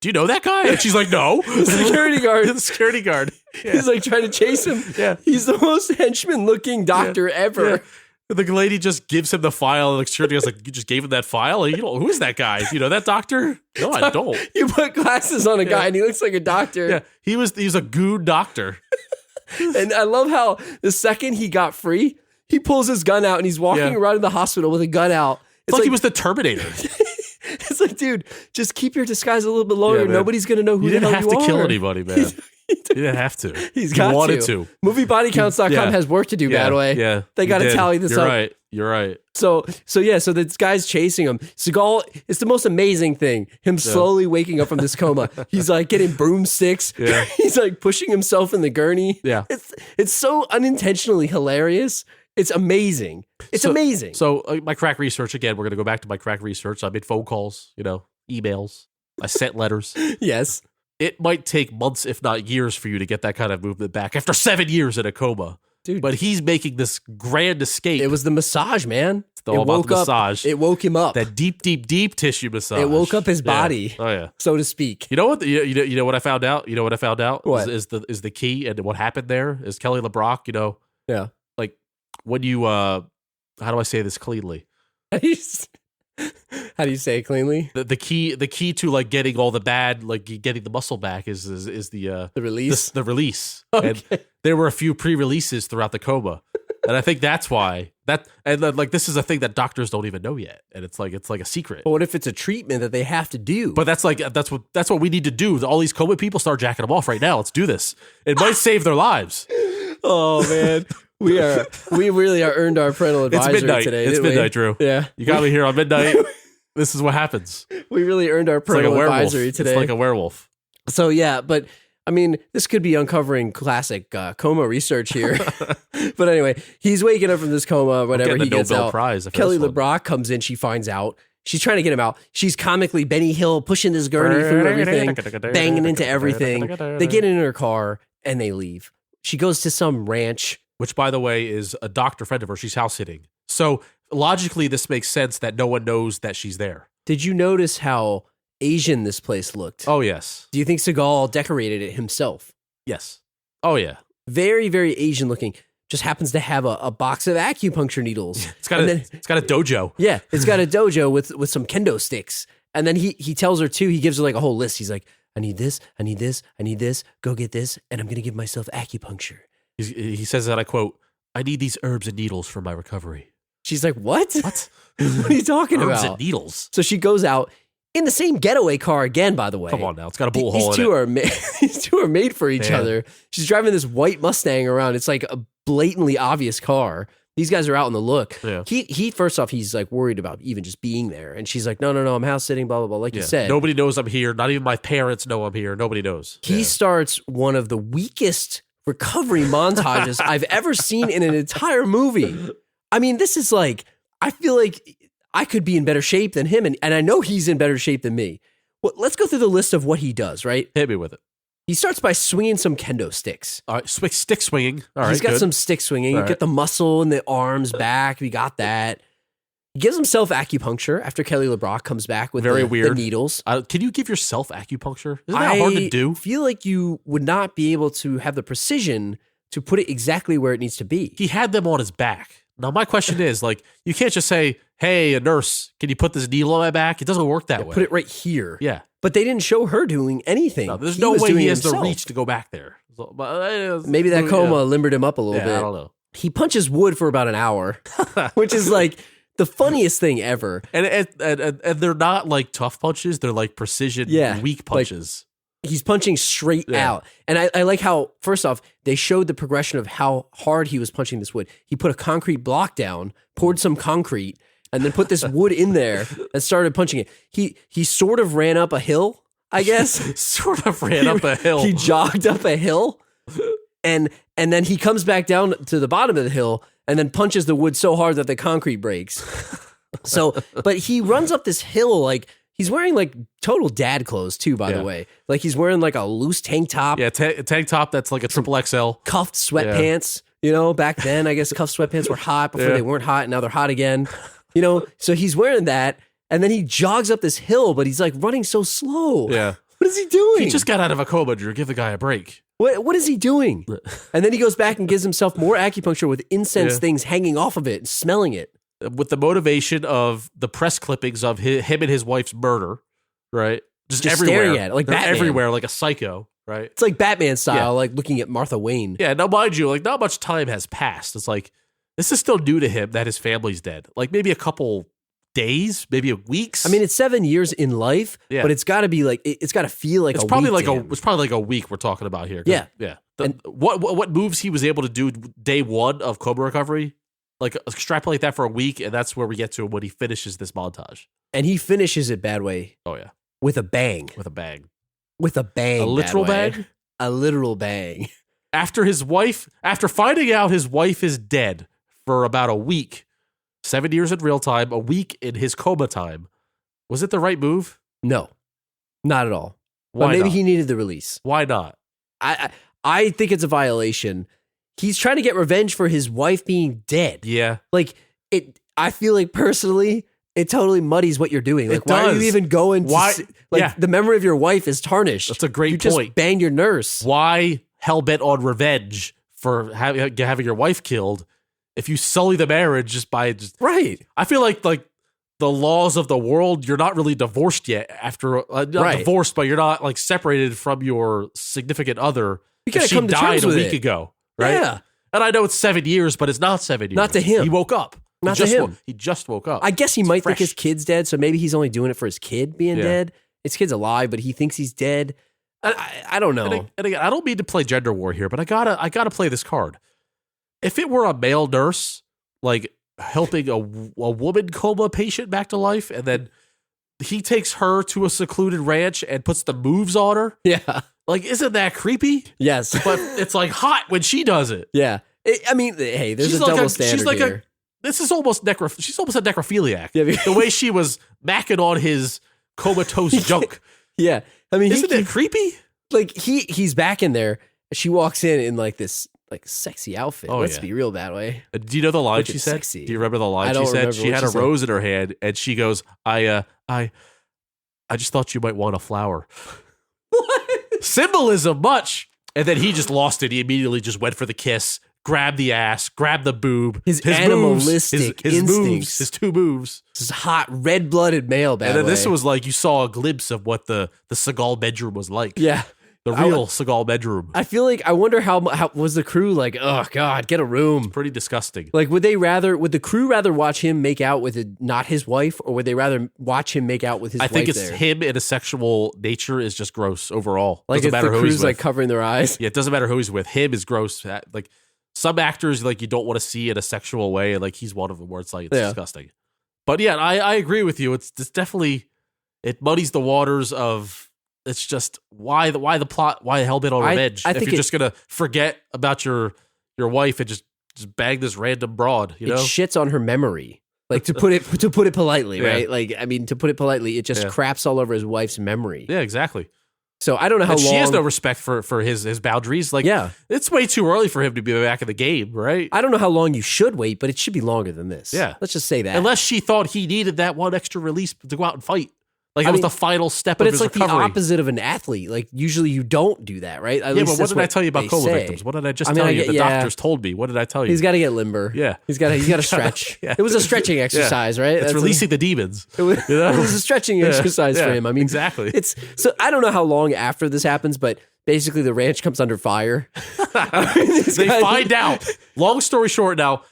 do you know that guy? And she's like, no. The security guard. The security guard. Yeah. He's like trying to chase him. Yeah. He's the most henchman looking doctor ever. Yeah. The lady just gives him the file, and the security guy's like, you just gave him that file? And who is that guy? You know that doctor? No, I don't. You put glasses on a guy and he looks like a doctor. Yeah, he's a goon doctor. And I love how the second he got free, he pulls his gun out and he's walking around in the hospital with a gun out. It's like he was the Terminator. It's like, dude, just keep your disguise a little bit longer. Nobody's going to know who the hell you are. You didn't have to kill anybody, man. You didn't have to. He's got he wanted to. MovieBodyCounts.com has work to do, Badway. Yeah. They got to tally this up. You're right. So this guy's chasing him. Seagal, it's the most amazing thing. Him slowly waking up from this coma. He's like getting broomsticks. Yeah. He's like pushing himself in the gurney. Yeah. It's so unintentionally hilarious. It's amazing. It's amazing. So my crack research, again, we're going to go back to my crack research. I made phone calls, emails. I sent letters. Yes. It might take months, if not years, for you to get that kind of movement back after 7 years in a coma. Dude. But he's making this grand escape. It was the massage, man. It's all about the massage. It woke him up. That deep, deep, deep tissue massage. It woke up his body. Oh yeah, so to speak. You know what? You know what I found out. You know what I found out What? is the key, and what happened there is Kelly LeBrock. Yeah. Like when you how do I say this cleanly? How do you say it cleanly? The key to like getting all the bad, like getting the muscle back is the release. The release. Okay. And there were a few pre-releases throughout the coma. And I think that's why and then, like, this is a thing that doctors don't even know yet, and it's like a secret. But what if it's a treatment that they have to do? But that's what we need to do. All these coma people start jacking them off right now. Let's do this. It might save their lives. Oh man, we really are earned our parental advisory It's midnight today. It's midnight, Drew. Yeah, you got me here on midnight. This is what happens. We really earned our parental advisory today. It's like a werewolf. So yeah, but I mean, this could be uncovering classic coma research here. But anyway, he's waking up from this coma. Whenever he gets Nobel out, Prize Kelly LeBrock comes in. She finds out. She's trying to get him out. She's comically Benny Hill pushing this gurney through everything, banging into everything. They get in her car and they leave. She goes to some ranch. Which, by the way, is a doctor friend of hers. She's house sitting. So logically, this makes sense that no one knows that she's there. Did you notice how Asian this place looked? Oh, yes. Do you think Seagal decorated it himself? Yes. Oh, yeah. Very, very Asian looking. Just happens to have a box of acupuncture needles. It's got a dojo. Yeah, it's got a dojo with some kendo sticks. And then he tells her too, he gives her like a whole list. He's like, I need this, I need this, I need this, go get this, and I'm going to give myself acupuncture. He says that, I quote, I need these herbs and needles for my recovery. She's like, what? What? What are you talking Herbs about? and needles. So she goes out in the same getaway car again, by the way. Come on now. It's got a bullet hole These in two it. are these two are made for each Yeah. other. She's driving this white Mustang around. It's like a blatantly obvious car. These guys are out in the look. Yeah. He first off, he's like worried about even just being there. And she's like, no, I'm house sitting, blah, blah, blah. Like you said. Nobody knows I'm here. Not even my parents know I'm here. Nobody knows. He starts one of the weakest recovery montages I've ever seen in an entire movie. I mean, this is like, I feel like I could be in better shape than him. And I know he's in better shape than me. Well, let's go through the list of what he does, right? Hit me with it. He starts by swinging some kendo sticks. All right. Stick swinging. All right. He's got good. some stick swinging. All You right. get the muscle and the arms back. We got that. He gives himself acupuncture after Kelly LeBrock comes back with Very the weird. needles. Can you give yourself acupuncture? Isn't that hard to do? I feel like you would not be able to have the precision to put it exactly where it needs to be. He had them on his back. Now, my question is, like, you can't just say, hey, a nurse, can you put this needle on my back? It doesn't work that way. Put it right here. Yeah. But they didn't show her doing anything. No, there's He no was way doing he it has the himself. reach to go back there. So, Maybe that coma limbered him up a little bit. I don't know. He punches wood for about an hour, which is like the funniest thing ever. And they're not like tough punches. They're like precision, weak punches. He's punching straight out. And I like how, first off, they showed the progression of how hard he was punching this wood. He put a concrete block down, poured some concrete, and then put this wood in there and started punching it. He sort of ran up a hill, I guess. Sort of ran up a hill. He jogged up a hill, and then he comes back down to the bottom of the hill and then punches the wood so hard that the concrete breaks. So, but he runs up this hill like, he's wearing like total dad clothes too, by the way. Like he's wearing like a loose tank top. Yeah, tank top that's like a triple XL. Cuffed sweatpants. You know, back then, I guess cuffed sweatpants were hot before they weren't hot. And now they're hot again. You know, so he's wearing that. And then he jogs up this hill, but he's like running so slow. Yeah. What is he doing? He just got out of a coma, Drew. Give the guy a break. What is he doing? And then he goes back and gives himself more acupuncture with incense things hanging off of it and smelling it. With the motivation of the press clippings of him and his wife's murder, right? Just everywhere. Staring at it, like They're Batman. everywhere, like a psycho, right? It's like Batman style, Yeah. like looking at Martha Wayne. Yeah, now mind you, like not much time has passed. It's like this is still new to him that his family's dead. Like maybe a couple days, maybe weeks. I mean, it's 7 years in life, but it's got to be like, it's got to feel like it's a probably week like to him. it's probably like a week we're talking about here. Yeah. Yeah. And- What moves he was able to do day one of coma recovery? Like extrapolate that for a week, and that's where we get to when he finishes this montage. And he finishes it Badway Oh yeah, with a bang. with a bang, With a bang. a literal Badway. bang. A literal bang. After finding out his wife is dead for about a week, 7 years in real time, a week in his coma time, was it the right move? No, not at all. Why But maybe not? he needed the release. Why not? I think it's a violation. He's trying to get revenge for his wife being dead. Yeah, Like I feel like personally, it totally muddies what you're doing. Like, It why are does. you even going to Why- see, like yeah. the memory of your wife is tarnished. That's a great you just point. banged your nurse. Why hell bent on revenge for having your wife killed? If you sully the marriage just by Right. I feel like the laws of the world, you're not really divorced yet. After not divorced, but you're not like separated from your significant other. You gotta She come to died terms a with week it. ago, right? Yeah. And I know it's 7 years, but it's not 7 years. Not to him. He woke up. Not to him. He just woke up. I guess he might fresh. think his kid's dead, so maybe he's only doing it for his kid being Yeah. dead. His kid's alive, but he thinks he's dead. I don't know. And again, I don't mean to play gender war here, but I gotta play this card. If it were a male nurse, like helping a woman coma patient back to life, and then he takes her to a secluded ranch and puts the moves on her, Yeah. like, isn't that creepy? Yes. But it's like hot when she does it. Yeah. I mean, hey, there's She's a like double standard she's like here. this is almost she's almost a necrophiliac. Yeah, The way she was macking on his comatose junk. Yeah. I mean, Isn't it creepy? like he's back in there. She walks in like this like sexy outfit. Oh, Let's yeah. be real, Badway. Do you know the line Which she is said? sexy. Do you remember the line I she don't said? remember She what had she a said. rose in her hand, and she goes, I just thought you might want a flower. What? Symbolism much. And then he just lost it. He immediately just went for the kiss, grabbed the ass, grabbed the boob. His moves, animalistic his moves, instincts. his two moves. This is hot, red-blooded male, Badway. And then this was like, you saw a glimpse of what the Seagal bedroom was like. yeah. The real Seagal bedroom. I feel like I wonder how was the crew like? Oh God, get a room. Pretty disgusting. Like, would the crew rather watch him make out with not his wife, or would they rather watch him make out with his I wife think it's there? him in a sexual nature is just gross overall. Like, Doesn't if matter the who he's crew's like with. covering their eyes. Yeah, it doesn't matter who he's with. Him is gross. Like some actors, like you don't want to see in a sexual way, and like he's one of them where it's like it's Yeah. disgusting. But yeah, I agree with you. It's definitely it muddies the waters of. It's just why the plot, why hell bit on revenge. I If think you're just gonna forget about your wife and just bang this random broad, you It know? shits on her memory. Like, to put it politely, Yeah. right? Like, I mean, to put it politely, it just Yeah. craps all over his wife's memory. Yeah, exactly. So I don't know how And long she has no respect for his boundaries. Like, Yeah. it's way too early for him to be back in the game, right? I don't know how long you should wait, but it should be longer than this. Yeah. Let's just say that. Unless she thought he needed that one extra release to go out and fight. Like, it was mean, the final step but of it's his like recovery. the opposite of an athlete. Like, usually you don't do that, right? At Yeah, least but what that's did I tell you about they coma say. victims? What did I just I mean, tell I you? get- The yeah. doctors told me. What did I tell you? He's got to get limber. Yeah. He's got to stretch. Yeah. It was a stretching exercise, right? It's That's releasing the demons. It was, You know? it was a stretching Yeah. exercise for Yeah. him. I mean, Exactly. It's so I don't know how long after this happens, but basically the ranch comes under fire. They find out. Long story short, now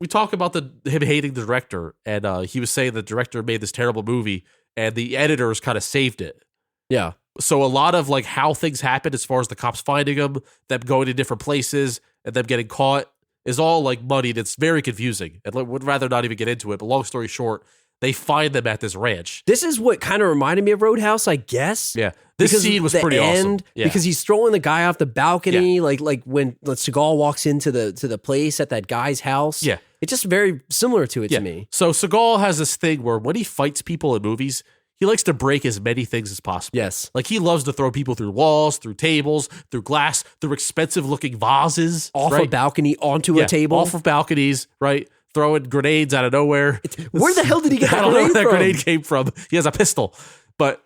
we talk about him hating the director, and he was saying the director made this terrible movie, and the editors kind of saved it. Yeah. So a lot of like how things happen as far as the cops finding them going to different places, and them getting caught is all like muddied. It's very confusing. And would rather not even get into it. But long story short, they find them at this ranch. This is what kind of reminded me of Roadhouse, I guess. Yeah, this Because scene was the pretty awesome. end, Yeah. Because he's throwing the guy off the balcony, like when Seagal walks into the place at that guy's house. Yeah. It's just very similar to it Yeah. to me. So Seagal has this thing where when he fights people in movies, he likes to break as many things as possible. Yes. Like he loves to throw people through walls, through tables, through glass, through expensive looking vases. Off right? a balcony onto a table. Off of balconies, right? Throwing grenades out of nowhere. Where the hell did he get I that don't know where grenade that from? grenade came from. He has a pistol. But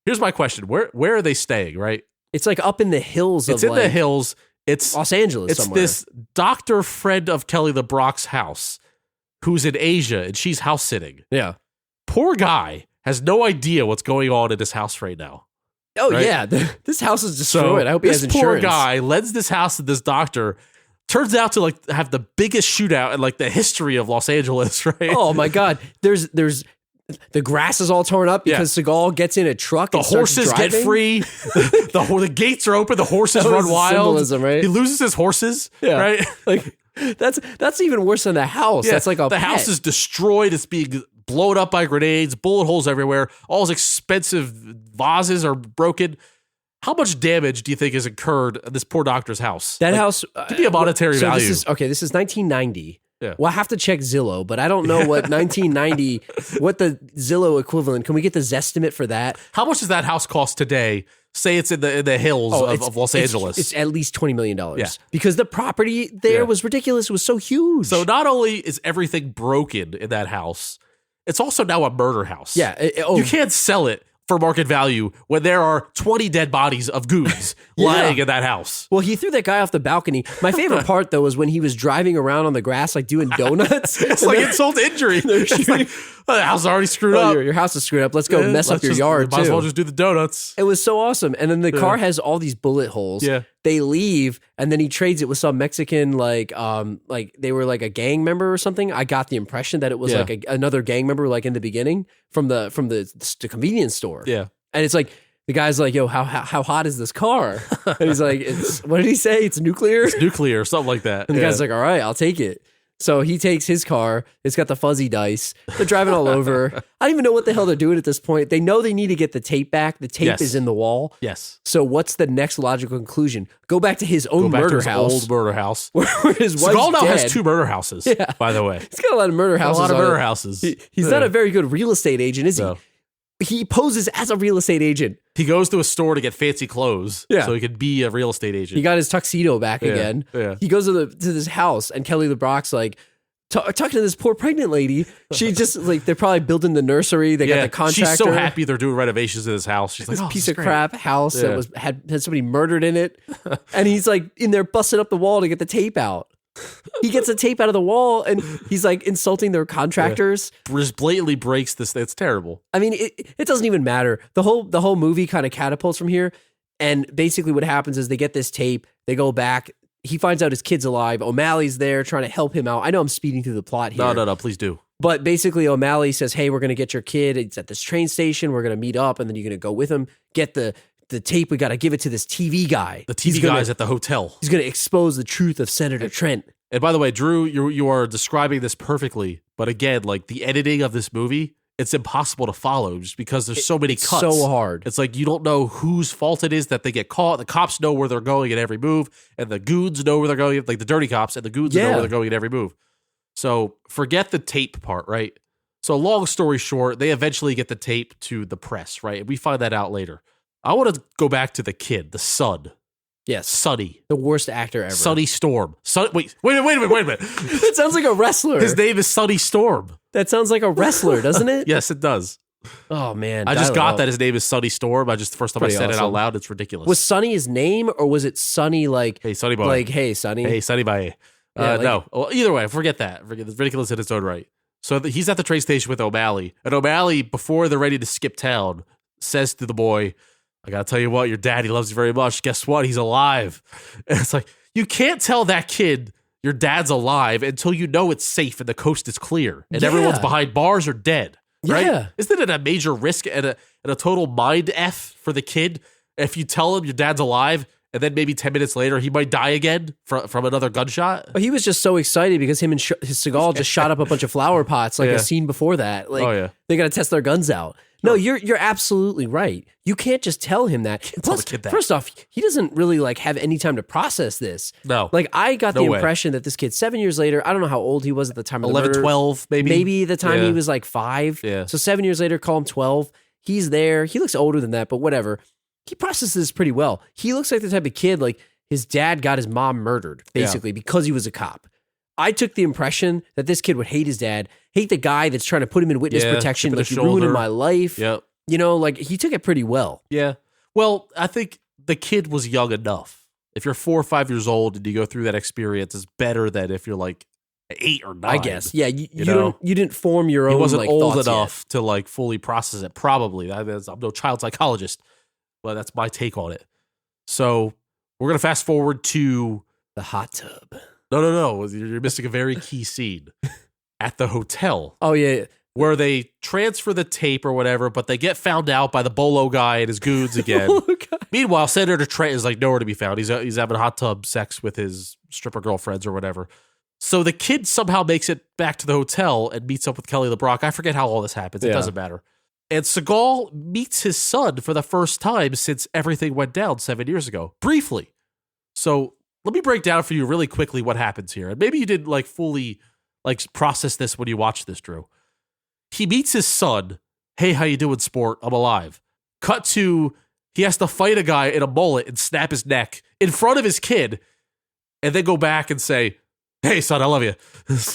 here's my question. Where are they staying, right? It's like up in the hills It's of in the like hills. It's Los Angeles It's somewhere. this doctor friend of Kelly LeBrock's house who's in Asia, and she's house sitting. Yeah. Poor guy has no idea what's going on in his house right now. Oh Right? yeah, this house is destroyed. I hope he this has poor insurance. guy lends this house to this doctor. Turns out to like have the biggest shootout in like the history of Los Angeles, right? Oh my god, there's the grass is all torn up because Seagal gets in a truck. The and starts horses get driving. free. the gates are open. The horses That was run the wild. symbolism, right? He loses his horses, Yeah. right? Like that's even worse than the house. Yeah, That's like a the pet. house is destroyed. It's being blown up by grenades, bullet holes everywhere. All his expensive vases are broken. How much damage do you think is incurred in this poor doctor's house? That Like, house could be a monetary so value. This is 1990. Yeah. Well, I have to check Zillow, but I don't know what 1990, what the Zillow equivalent. Can we get the Zestimate for that? How much does that house cost today? Say it's in the hills of Los Angeles. It's at least $20 million. Yeah. Because the property there Yeah. was ridiculous. It was so huge. So not only is everything broken in that house, it's also now a murder house. yeah. You can't sell it for market value when there are 20 dead bodies of goons lying in that house. Well, he threw that guy off the balcony. My favorite part, though, was when he was driving around on the grass, like doing donuts. It's And like they're- insult to injury. they're It's shooting- like, The house is already screwed Oh, up. your house is screwed up. Let's go mess up your yard, Might as well too. just do the donuts. It was so awesome. And then the car has all these bullet holes. Yeah. They leave, and then he trades it with some Mexican, like they were like a gang member or something. I got the impression that it was like another gang member, like in the beginning from the convenience store. Yeah. And it's like, the guy's like, yo, how hot is this car? And he's like, what did he say? It's nuclear? It's nuclear or something like that. And the guy's like, all right, I'll take it. So he takes his car. It's got the fuzzy dice. They're driving all over. I don't even know what the hell they're doing at this point. They know they need to get the tape back. The tape is in the wall. Yes. So what's the next logical conclusion? Go back to his own murder house. Old murder house. Where his wife's Seagal now dead. has 2 murder houses, by the way. He's got a lot of murder houses. A lot of on murder it. houses. He's not a very good real estate agent, is he? No. He poses as a real estate agent. He goes to a store to get fancy clothes so he could be a real estate agent. He got his tuxedo back again. Yeah. He goes to this house, and Kelly LeBrock's like, talking to this poor pregnant lady. She just like, they're probably building the nursery. They got the contractor. She's so happy they're doing renovations in his house. She's This like, piece this of is crap house that had somebody murdered in it. And he's like in there busting up the wall to get the tape out. He gets the tape out of the wall, and he's like insulting their contractors. Just blatantly breaks this. It's terrible. I mean, it doesn't even matter. The whole movie kind of catapults from here. And basically what happens is they get this tape, they go back, he finds out his kid's alive. O'Malley's there trying to help him out. I know I'm speeding through the plot here. No, please do. But basically O'Malley says, hey, we're going to get your kid. It's at this train station. We're going to meet up, and then you're going to go with him, get the tape. We got to give it to this TV guy. The TV guy's at the hotel. He's going to expose the truth of Senator Trent. And by the way, Drew, you are describing this perfectly. But again, like the editing of this movie, it's impossible to follow just because there's so many cuts. So hard. It's like you don't know whose fault it is that they get caught. The cops know where they're going at every move, and the goons know where they're going, like the dirty cops, and the goons know where they're going at every move. So forget the tape part, right? So long story short, they eventually get the tape to the press, right? And we find that out later. I want to go back to the kid, the son. Yes. Sonny. The worst actor ever. Sonny Storm. Wait a minute. That sounds like a wrestler. His name is Sonny Storm. That sounds like a wrestler, doesn't it? Yes, it does. Oh, man. I just got that his name is Sonny Storm. The first time I said it out awesome. loud, it's ridiculous. Was Sonny his name, or was it Sonny like... Hey, Sonny boy. Like, hey, Sonny. Hey, Sonny boy. No. Well, either way, forget that. It's ridiculous in its own right. So he's at the train station with O'Malley. And O'Malley, before they're ready to skip town, says to the boy, I got to tell you what, your daddy loves you very much. Guess what? He's alive. And it's like, you can't tell that kid your dad's alive until you know it's safe and the coast is clear and everyone's behind bars or dead. Right? Yeah. Isn't it a major risk and a total mind F for the kid if you tell him your dad's alive and then maybe 10 minutes later he might die again from another gunshot? But he was just so excited because him and his Seagal just shot up a bunch of flower pots like a scene before that. Like, they got to test their guns out. No, you're absolutely right. You can't just tell him that. Plus, the kid that. First off, he doesn't really like have any time to process this. No. Like, I got the way. impression that this kid 7 years later, I don't know how old he was at the time of the 11, murder. 12, maybe. Maybe the time he was like 5. Yeah. So 7 years later, call him 12. He's there. He looks older than that, but whatever. He processes this pretty well. He looks like the type of kid, like his dad got his mom murdered, basically, because he was a cop. I took the impression that this kid would hate his dad, hate the guy that's trying to put him in witness protection, like, you ruined my life. Yep. You know, like, he took it pretty well. Yeah. Well, I think the kid was young enough. If you're 4 or 5 years old and you go through that experience, it's better than if you're like 8 or 9. I guess. Yeah, you know? didn't form your own. He wasn't like, old thoughts enough to like fully process it. Probably. I'm no child psychologist, but that's my take on it. So we're gonna fast forward to the hot tub. No. You're missing a very key scene at the hotel. Oh yeah. Where they transfer the tape or whatever, but they get found out by the bolo guy and his goons again. Meanwhile, Senator Trent is like nowhere to be found. He's having hot tub sex with his stripper girlfriends or whatever. So the kid somehow makes it back to the hotel and meets up with Kelly LeBrock. I forget how all this happens. It doesn't matter. And Seagal meets his son for the first time since everything went down 7 years ago, briefly. So let me break down for you really quickly what happens here. And maybe you didn't like fully like process this when you watched this, Drew. He meets his son. Hey, how you doing, sport? I'm alive. Cut to, he has to fight a guy in a mullet and snap his neck in front of his kid and then go back and say, hey, son, I love you.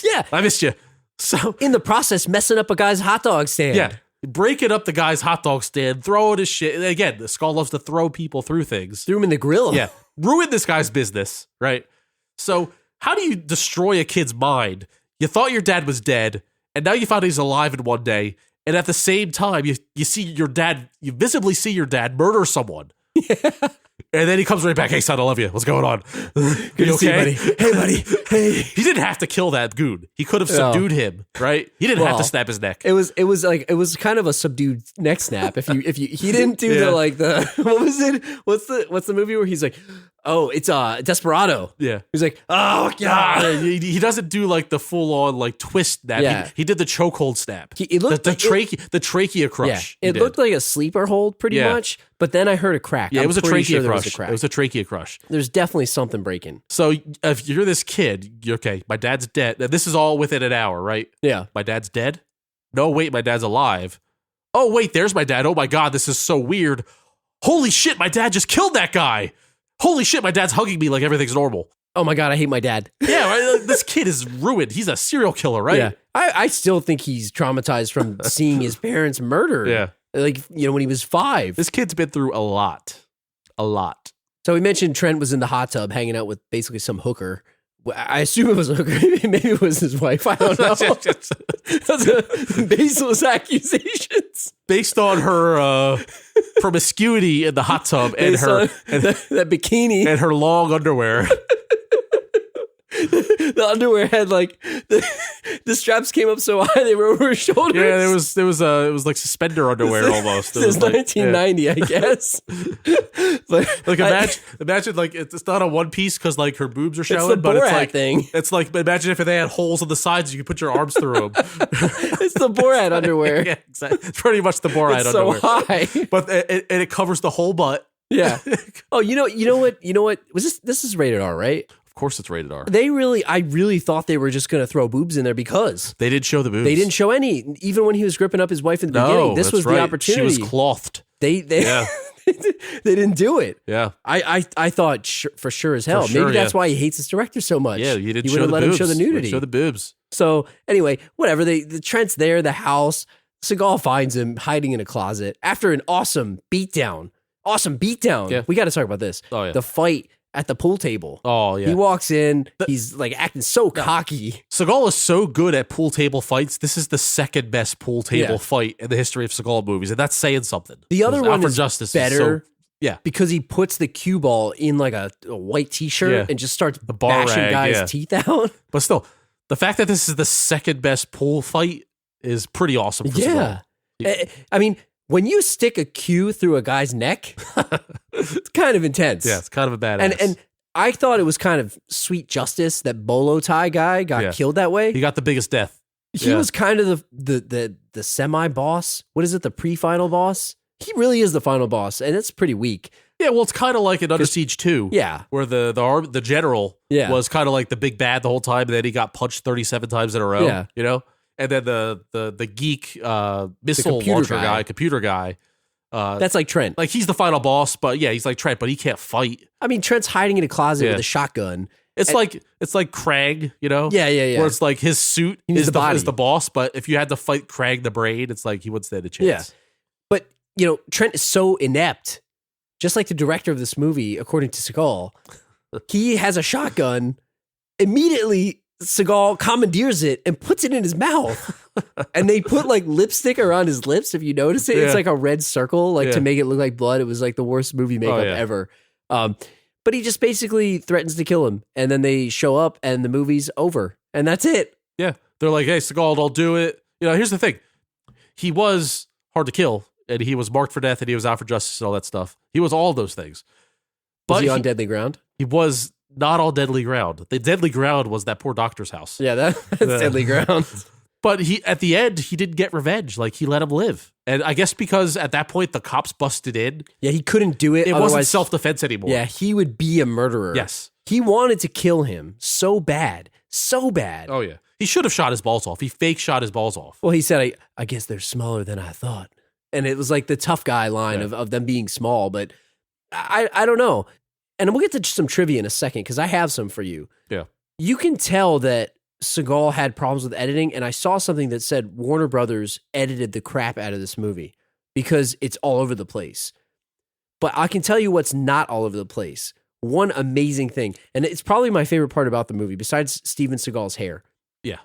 Yeah. I missed you. So in the process, messing up a guy's hot dog stand. Yeah. Breaking up the guy's hot dog stand, throwing his shit. And again, the Skull loves to throw people through things. Threw him in the grill. Yeah. Ruin this guy's business, right? So how do you destroy a kid's mind? You thought your dad was dead, and now you find he's alive in one day, and at the same time, you see your dad, you visibly see your dad murder someone. Yeah. And then he comes right back. Hey, son, I love you. What's going on? Good to see you, buddy. Hey, buddy. Hey. He didn't have to kill that goon. He could have subdued him, right? He didn't have to snap his neck. It was kind of a subdued neck snap. If you he didn't do the what was it? What's the movie where he's like, oh, it's Desperado. Yeah. He's like, oh god. He doesn't do like the full on like twist snap. Yeah. He did the chokehold snap. It looked the trachea crush. Yeah. It looked like a sleeper hold pretty much, but then I heard a crack. Yeah, it was a trachea crush. It was a trachea crush. There's definitely something breaking. So if you're this kid, you're okay, my dad's dead. This is all within an hour, right? Yeah. My dad's dead? No, wait, my dad's alive. Oh, wait, there's my dad. Oh my God, this is so weird. Holy shit, my dad just killed that guy. Holy shit, my dad's hugging me like everything's normal. Oh my God, I hate my dad. Yeah, right? This kid is ruined. He's a serial killer, right? Yeah. I still think he's traumatized from seeing his parents murdered. Yeah. Like, when he was 5. This kid's been through a lot. A lot. So we mentioned Trent was in the hot tub hanging out with basically some hooker. I assume it was a hooker. Maybe it was his wife. I don't know. Those are baseless accusations. Based on her promiscuity in the hot tub and that bikini and her long underwear. The underwear had like the straps came up so high they were over her shoulders. Yeah, it was like suspender underwear almost. It was 1990, I guess. But like imagine like it's not a one piece because like her boobs are showing, it's the but Borat it's like thing. It's like imagine if they had holes on the sides, you could put your arms through them. It's the Borat underwear. Yeah, exactly. It's pretty much the Borat it's underwear. So high, but it covers the whole butt. Yeah. Oh, you know what? Was this is rated R, right? Of course it's rated R. I really thought they were just going to throw boobs in there because they didn't show the boobs. They didn't show any, even when he was gripping up his wife in the beginning. This was the opportunity. She was clothed. They didn't do it. Yeah. I thought for sure as hell. Maybe that's why he hates his director so much. Yeah, you didn't show the boobs. Let him show the nudity. Show the boobs. So anyway, whatever. The Trent's there, the house. Seagal finds him hiding in a closet after an awesome beatdown. Yeah. We got to talk about this. Oh, yeah. The fight at the pool table. Oh, yeah. He walks in. He's like acting so cocky. Seagal is so good at pool table fights. This is the second best pool table fight in the history of Seagal movies, and that's saying something. The other one is Justice better. Yeah. Because he puts the cue ball in like a white t-shirt and just starts bashing guys' teeth out. But still, the fact that this is the second best pool fight is pretty awesome for Seagal. I mean, when you stick a cue through a guy's neck, it's kind of intense. Yeah, it's kind of a badass. And I thought it was kind of sweet justice that bolo tie guy got killed that way. He got the biggest death. He was kind of the semi-boss. What is it? The pre-final boss? He really is the final boss, and it's pretty weak. Yeah, well, it's kind of like in Under Siege 2. Yeah. Where the general was kind of like the big bad the whole time, and then he got punched 37 times in a row. Yeah. You know? And then the geek missile launcher computer guy. That's like Trent. Like he's the final boss, but yeah, he's like Trent, but he can't fight. I mean, Trent's hiding in a closet with a shotgun. It's like Krang, you know? Yeah. Where it's like his suit is the boss, but if you had to fight Krang the brain, it's like he wouldn't stand a chance. Yeah. But, Trent is so inept. Just like the director of this movie, according to Seagal, he has a shotgun. Immediately, Seagal commandeers it and puts it in his mouth. And they put like lipstick around his lips. If you notice it, it's like a red circle, to make it look like blood. It was like the worst movie makeup ever. But he just basically threatens to kill him. And then they show up and the movie's over. And that's it. Yeah. They're like, hey, Seagal, don't do it. Here's the thing. He was hard to kill. And he was marked for death, and he was out for justice and all that stuff. He was all those things. But was he on deadly ground? He was not on deadly ground. The deadly ground was that poor doctor's house. Yeah, that's deadly ground. But at the end, he didn't get revenge. Like, he let him live. And I guess because at that point, the cops busted in. Yeah, he couldn't do it. It wasn't self-defense anymore. Yeah, he would be a murderer. Yes. He wanted to kill him so bad. So bad. Oh, yeah. He should have shot his balls off. He fake shot his balls off. Well, he said, I guess they're smaller than I thought. And it was like the tough guy line of them being small, but I don't know. And we'll get to some trivia in a second because I have some for you. Yeah. You can tell that Seagal had problems with editing, and I saw something that said Warner Brothers edited the crap out of this movie because it's all over the place. But I can tell you what's not all over the place. One amazing thing, and it's probably my favorite part about the movie, besides Steven Seagal's hair. Yeah.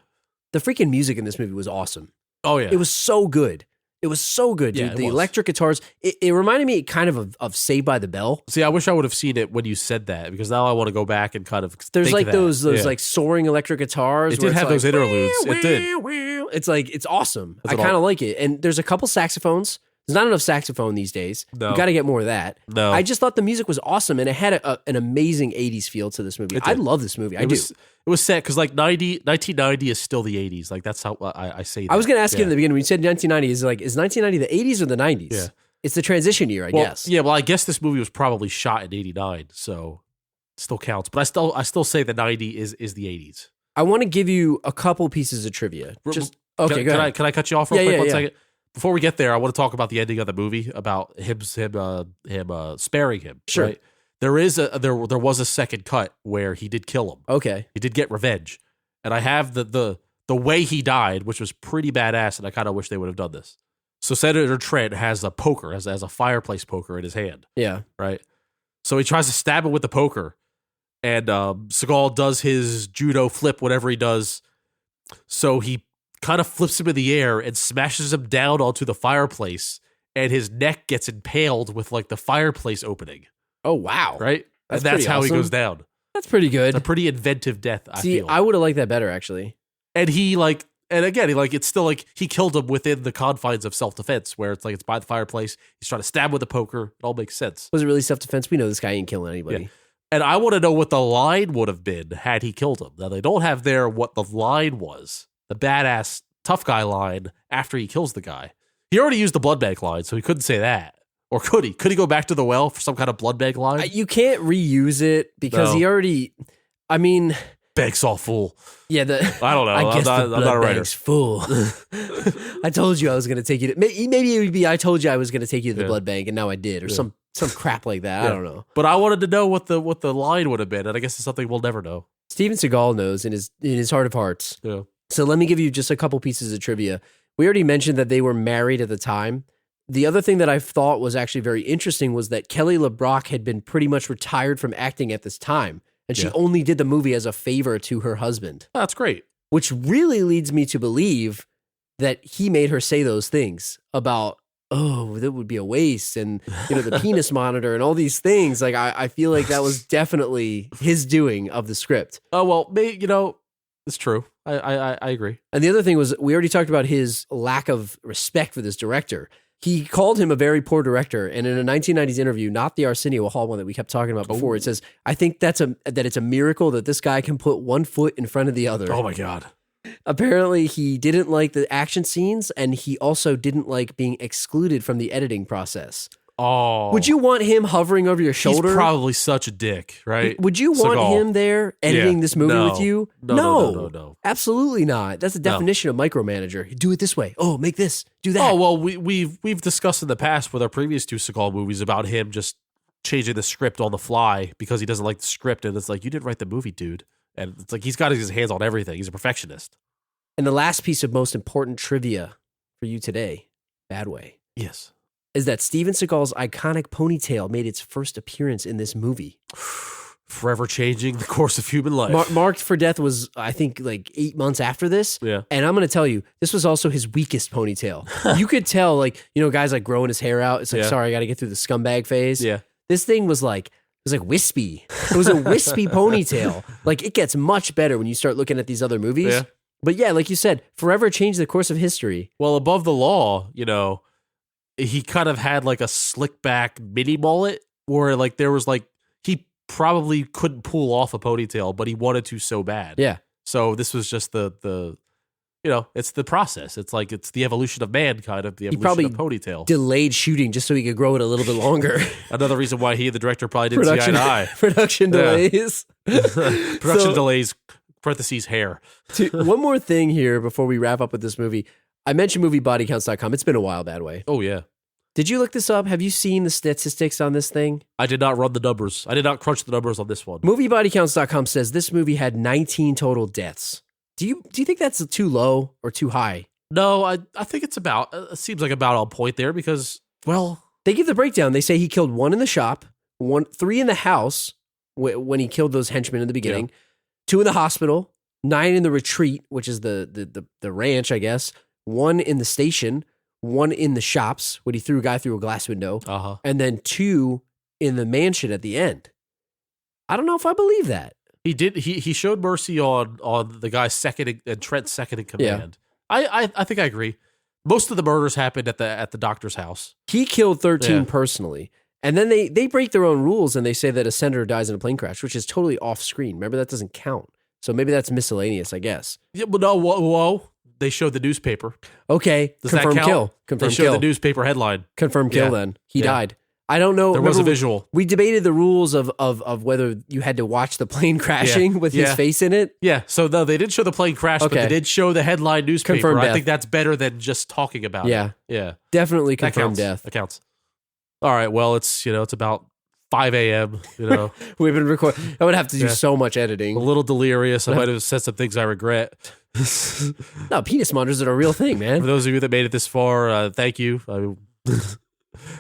The freaking music in this movie was awesome. Oh yeah, It was so good. It was so good, dude. Yeah, it The was. electric guitars, it reminded me kind of Saved by the Bell. See, I wish I would have seen it when you said that, because now I want to go back and kind of There's think like of that. those Yeah. like soaring electric guitars. It where did it's have like, those interludes. "Wah, It did. wah, wah." It's like, it's awesome. That's I what kind of like it. And there's a couple saxophones. There's not enough saxophone these days. No. You got to get more of that. No. I just thought the music was awesome, and it had an amazing 80s feel to this movie. It I did. love this movie. I It do. was set because like 1990 is still the 80s. Like that's how I say that. I was going to ask you Yeah. in the beginning when you said 1990. Is 1990 the 80s or the 90s? Yeah. It's the transition year, I Well, guess. Yeah, well, I guess this movie was probably shot in 89, so it still counts. But I still say the 90 is the 80s. I want to give you a couple pieces of trivia. Just okay, go ahead. Can I cut you off real Yeah, quick yeah, one yeah. second? Before we get there, I want to talk about the ending of the movie, about him sparing him. Sure. Right? There was a second cut where he did kill him. Okay. He did get revenge, and I have the way he died, which was pretty badass, and I kind of wish they would have done this. So Senator Trent has a poker, has a fireplace poker in his hand, Yeah. right? So he tries to stab him with the poker, and Seagal does his judo flip, whatever he does. So he kind of flips him in the air and smashes him down onto the fireplace, and his neck gets impaled with like the fireplace opening, Oh, wow. right? That's and that's pretty how he awesome. goes down. That's pretty good. It's a pretty inventive death, I See, feel. I would have liked that better, actually. And he like, and again, it's still like he killed him within the confines of self-defense, where it's like it's by the fireplace. He's trying to stab with a poker. It all makes sense. Was it really self-defense? We know this guy ain't killing anybody. Yeah. And I want to know what the line would have been had he killed him. Now they don't have there what the line was, the badass tough guy line after he kills the guy. He already used the blood bank line, so he couldn't say that. Or could he? Could he go back to the well for some kind of blood bank line? You can't reuse it because No. he already. I mean, Bank's all full. yeah. I don't know. I guess I'm the not blood a writer. bank's full. I told you I was going to take you to. Maybe it would be I told you I was going to take you to the Yeah. blood bank, and now I did, or Yeah. some crap like that. I Yeah. don't know. But I wanted to know what the line would have been, and I guess it's something we'll never know. Steven Seagal knows in his heart of hearts. Yeah. So let me give you just a couple pieces of trivia. We already mentioned that they were married at the time. The other thing that I thought was actually very interesting was that Kelly LeBrock had been pretty much retired from acting at this time, and she Yeah. only did the movie as a favor to her husband, Oh, that's great. which really leads me to believe that he made her say those things about, oh, that would be a waste, and the penis monitor and all these things. Like I feel like that was definitely his doing of the script. Oh well, it's true. I agree. And the other thing was, we already talked about his lack of respect for this director. He called him a very poor director. And in a 1990s interview, not the Arsenio Hall one that we kept talking about before, it says, I think that it's a miracle that this guy can put one foot in front of the other. Oh my god. Apparently, he didn't like the action scenes, and he also didn't like being excluded from the editing process. Oh, Would you want him hovering over your shoulder? He's probably such a dick, right? Would you want Seagal. him there editing Yeah. this movie No. with you? No. Absolutely not. That's the definition of micromanager. Do it this way. Oh, make this. Do that. Oh well, we've discussed in the past with our previous two Seagal movies about him just changing the script on the fly because he doesn't like the script, and it's like, you didn't write the movie, dude. And it's like he's got his hands on everything. He's a perfectionist. And the last piece of most important trivia for you today, Badway, Yes. is that Steven Seagal's iconic ponytail made its first appearance in this movie. Forever changing the course of human life. Marked for Death was, I think, like 8 months after this. Yeah. And I'm going to tell you, this was also his weakest ponytail. You could tell, like, guys like growing his hair out. It's like, Yeah. sorry, I got to get through the scumbag phase. Yeah. This thing was like wispy. It was a wispy ponytail. Like, it gets much better when you start looking at these other movies. Yeah. But yeah, like you said, forever changed the course of history. Well, above the law, he kind of had like a slick back mini mullet where like there was like, he probably couldn't pull off a ponytail, but he wanted to so bad. Yeah. So this was just the it's the process. It's like, it's the evolution of man, kind of the evolution probably of ponytail. Delayed shooting just so he could grow it a little bit longer. Another reason why he and the director probably didn't see eye to eye. Production Yeah. delays. Production So- delays, parentheses, hair. One more thing here before we wrap up with this movie. I mentioned moviebodycounts.com. It's been a while, Badway. Oh, yeah. Did you look this up? Have you seen the statistics on this thing? I did not run the numbers. I did not crunch the numbers on this one. Moviebodycounts.com says this movie had 19 total deaths. Do you think that's too low or too high? No, I think it's about, it seems like about on point there because, well, They give the breakdown. They say he killed 1 in the shop, 3 in the house when he killed those henchmen in the beginning, 2 in the hospital, 9 in the retreat, which is the ranch, I guess, 1 in the station, 1 in the shops when he threw a guy through a glass window, and then 2 in the mansion at the end. I don't know if I believe that. He did. He showed mercy on the guy's second and Trent's second in command. I think I agree. Most of the murders happened at the doctor's house. He killed 13 personally. And then they break their own rules and they say that a senator dies in a plane crash, which is totally off screen. Remember, that doesn't count. So maybe that's miscellaneous, I guess. Yeah, but no, whoa. They showed the newspaper. Okay. Does confirm that count? Kill. Confirm they showed kill. the newspaper headline. Confirm kill then. He died. I don't know. There was a visual. We debated the rules of whether you had to watch the plane crashing with his face in it. Yeah. So no, they didn't show the plane crash, but they did show the headline newspaper. Confirmed death. I think that's better than just talking about it. Yeah. Definitely confirmed death. That counts. All right. Well, it's about 5 a.m. We've been recording. I would have to do so much editing. A little delirious. I might have said some things I regret. No, penis monitors are a real thing, man. For those of you that made it this far, thank you.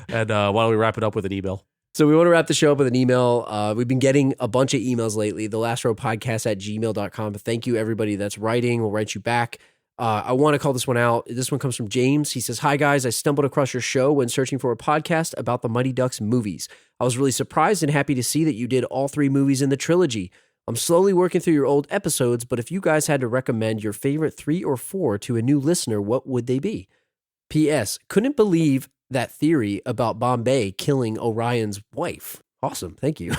And why don't we wrap it up with an email? So we want to wrap the show up with an email. We've been getting a bunch of emails lately, thelastrowpodcast@gmail.com. But thank you, everybody that's writing. We'll write you back. I want to call this one out. This one comes from James. He says, "Hi, guys. I stumbled across your show when searching for a podcast about the Mighty Ducks movies. I was really surprised and happy to see that you did all 3 movies in the trilogy. I'm slowly working through your old episodes, but if you guys had to recommend your favorite 3 or 4 to a new listener, what would they be? P.S. Couldn't believe that theory about Bombay killing Orion's wife. Awesome. Thank you."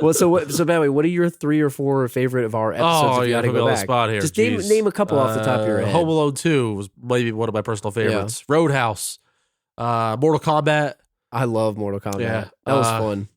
Well, so Badway, what are your 3 or 4 favorite of our episodes? If you had to go back? Spot here. Just name a couple off the top of your head. Home Alone 2 was maybe one of my personal favorites. Yeah. Roadhouse, Mortal Kombat. I love Mortal Kombat. Yeah. That was fun.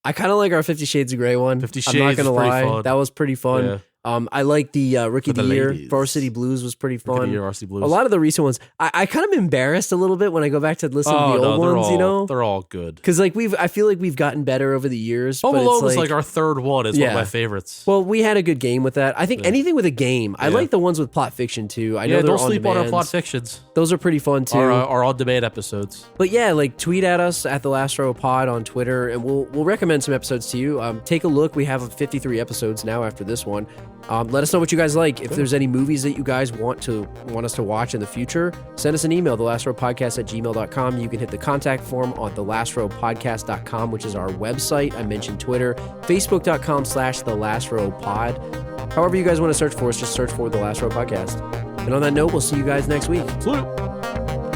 I kind of like our 50 Shades of Grey one. 50 Shades I'm not going to lie. fun. That was pretty fun. Yeah. I like the Rookie of the Year. ladies. Varsity Blues was pretty fun. Rookie of the Year, Varsity Blues. A lot of the recent ones, I kind of embarrassed a little bit when I go back to listen to the old ones, They're all good. Because I feel like we've gotten better over the years. Home but Alone it's was like our third one. It's one of my favorites. Well, we had a good game with that. I think anything with a game. I like the ones with plot fiction too. I know don't sleep on our plot fictions. Those are pretty fun too. Our on-demand episodes. But yeah, like tweet at us at the Last Row Pod on Twitter, and we'll recommend some episodes to you. Take a look. We have 53 episodes now after this one. Let us know what you guys like. If there's any movies that you guys want us to watch in the future, send us an email, thelastrowpodcast@gmail.com. You can hit the contact form on thelastrowpodcast.com, which is our website. I mentioned Twitter, facebook.com/thelastrowpod. However you guys want to search for us, just search for The Last Row Podcast. And on that note, we'll see you guys next week. Salute.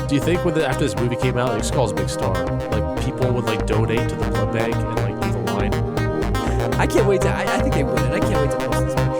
Do you think after this movie came out, like Skull's a big star, like people would like donate to the blood bank and like do the line? I can't wait to. I think they would. And I can't wait to post this.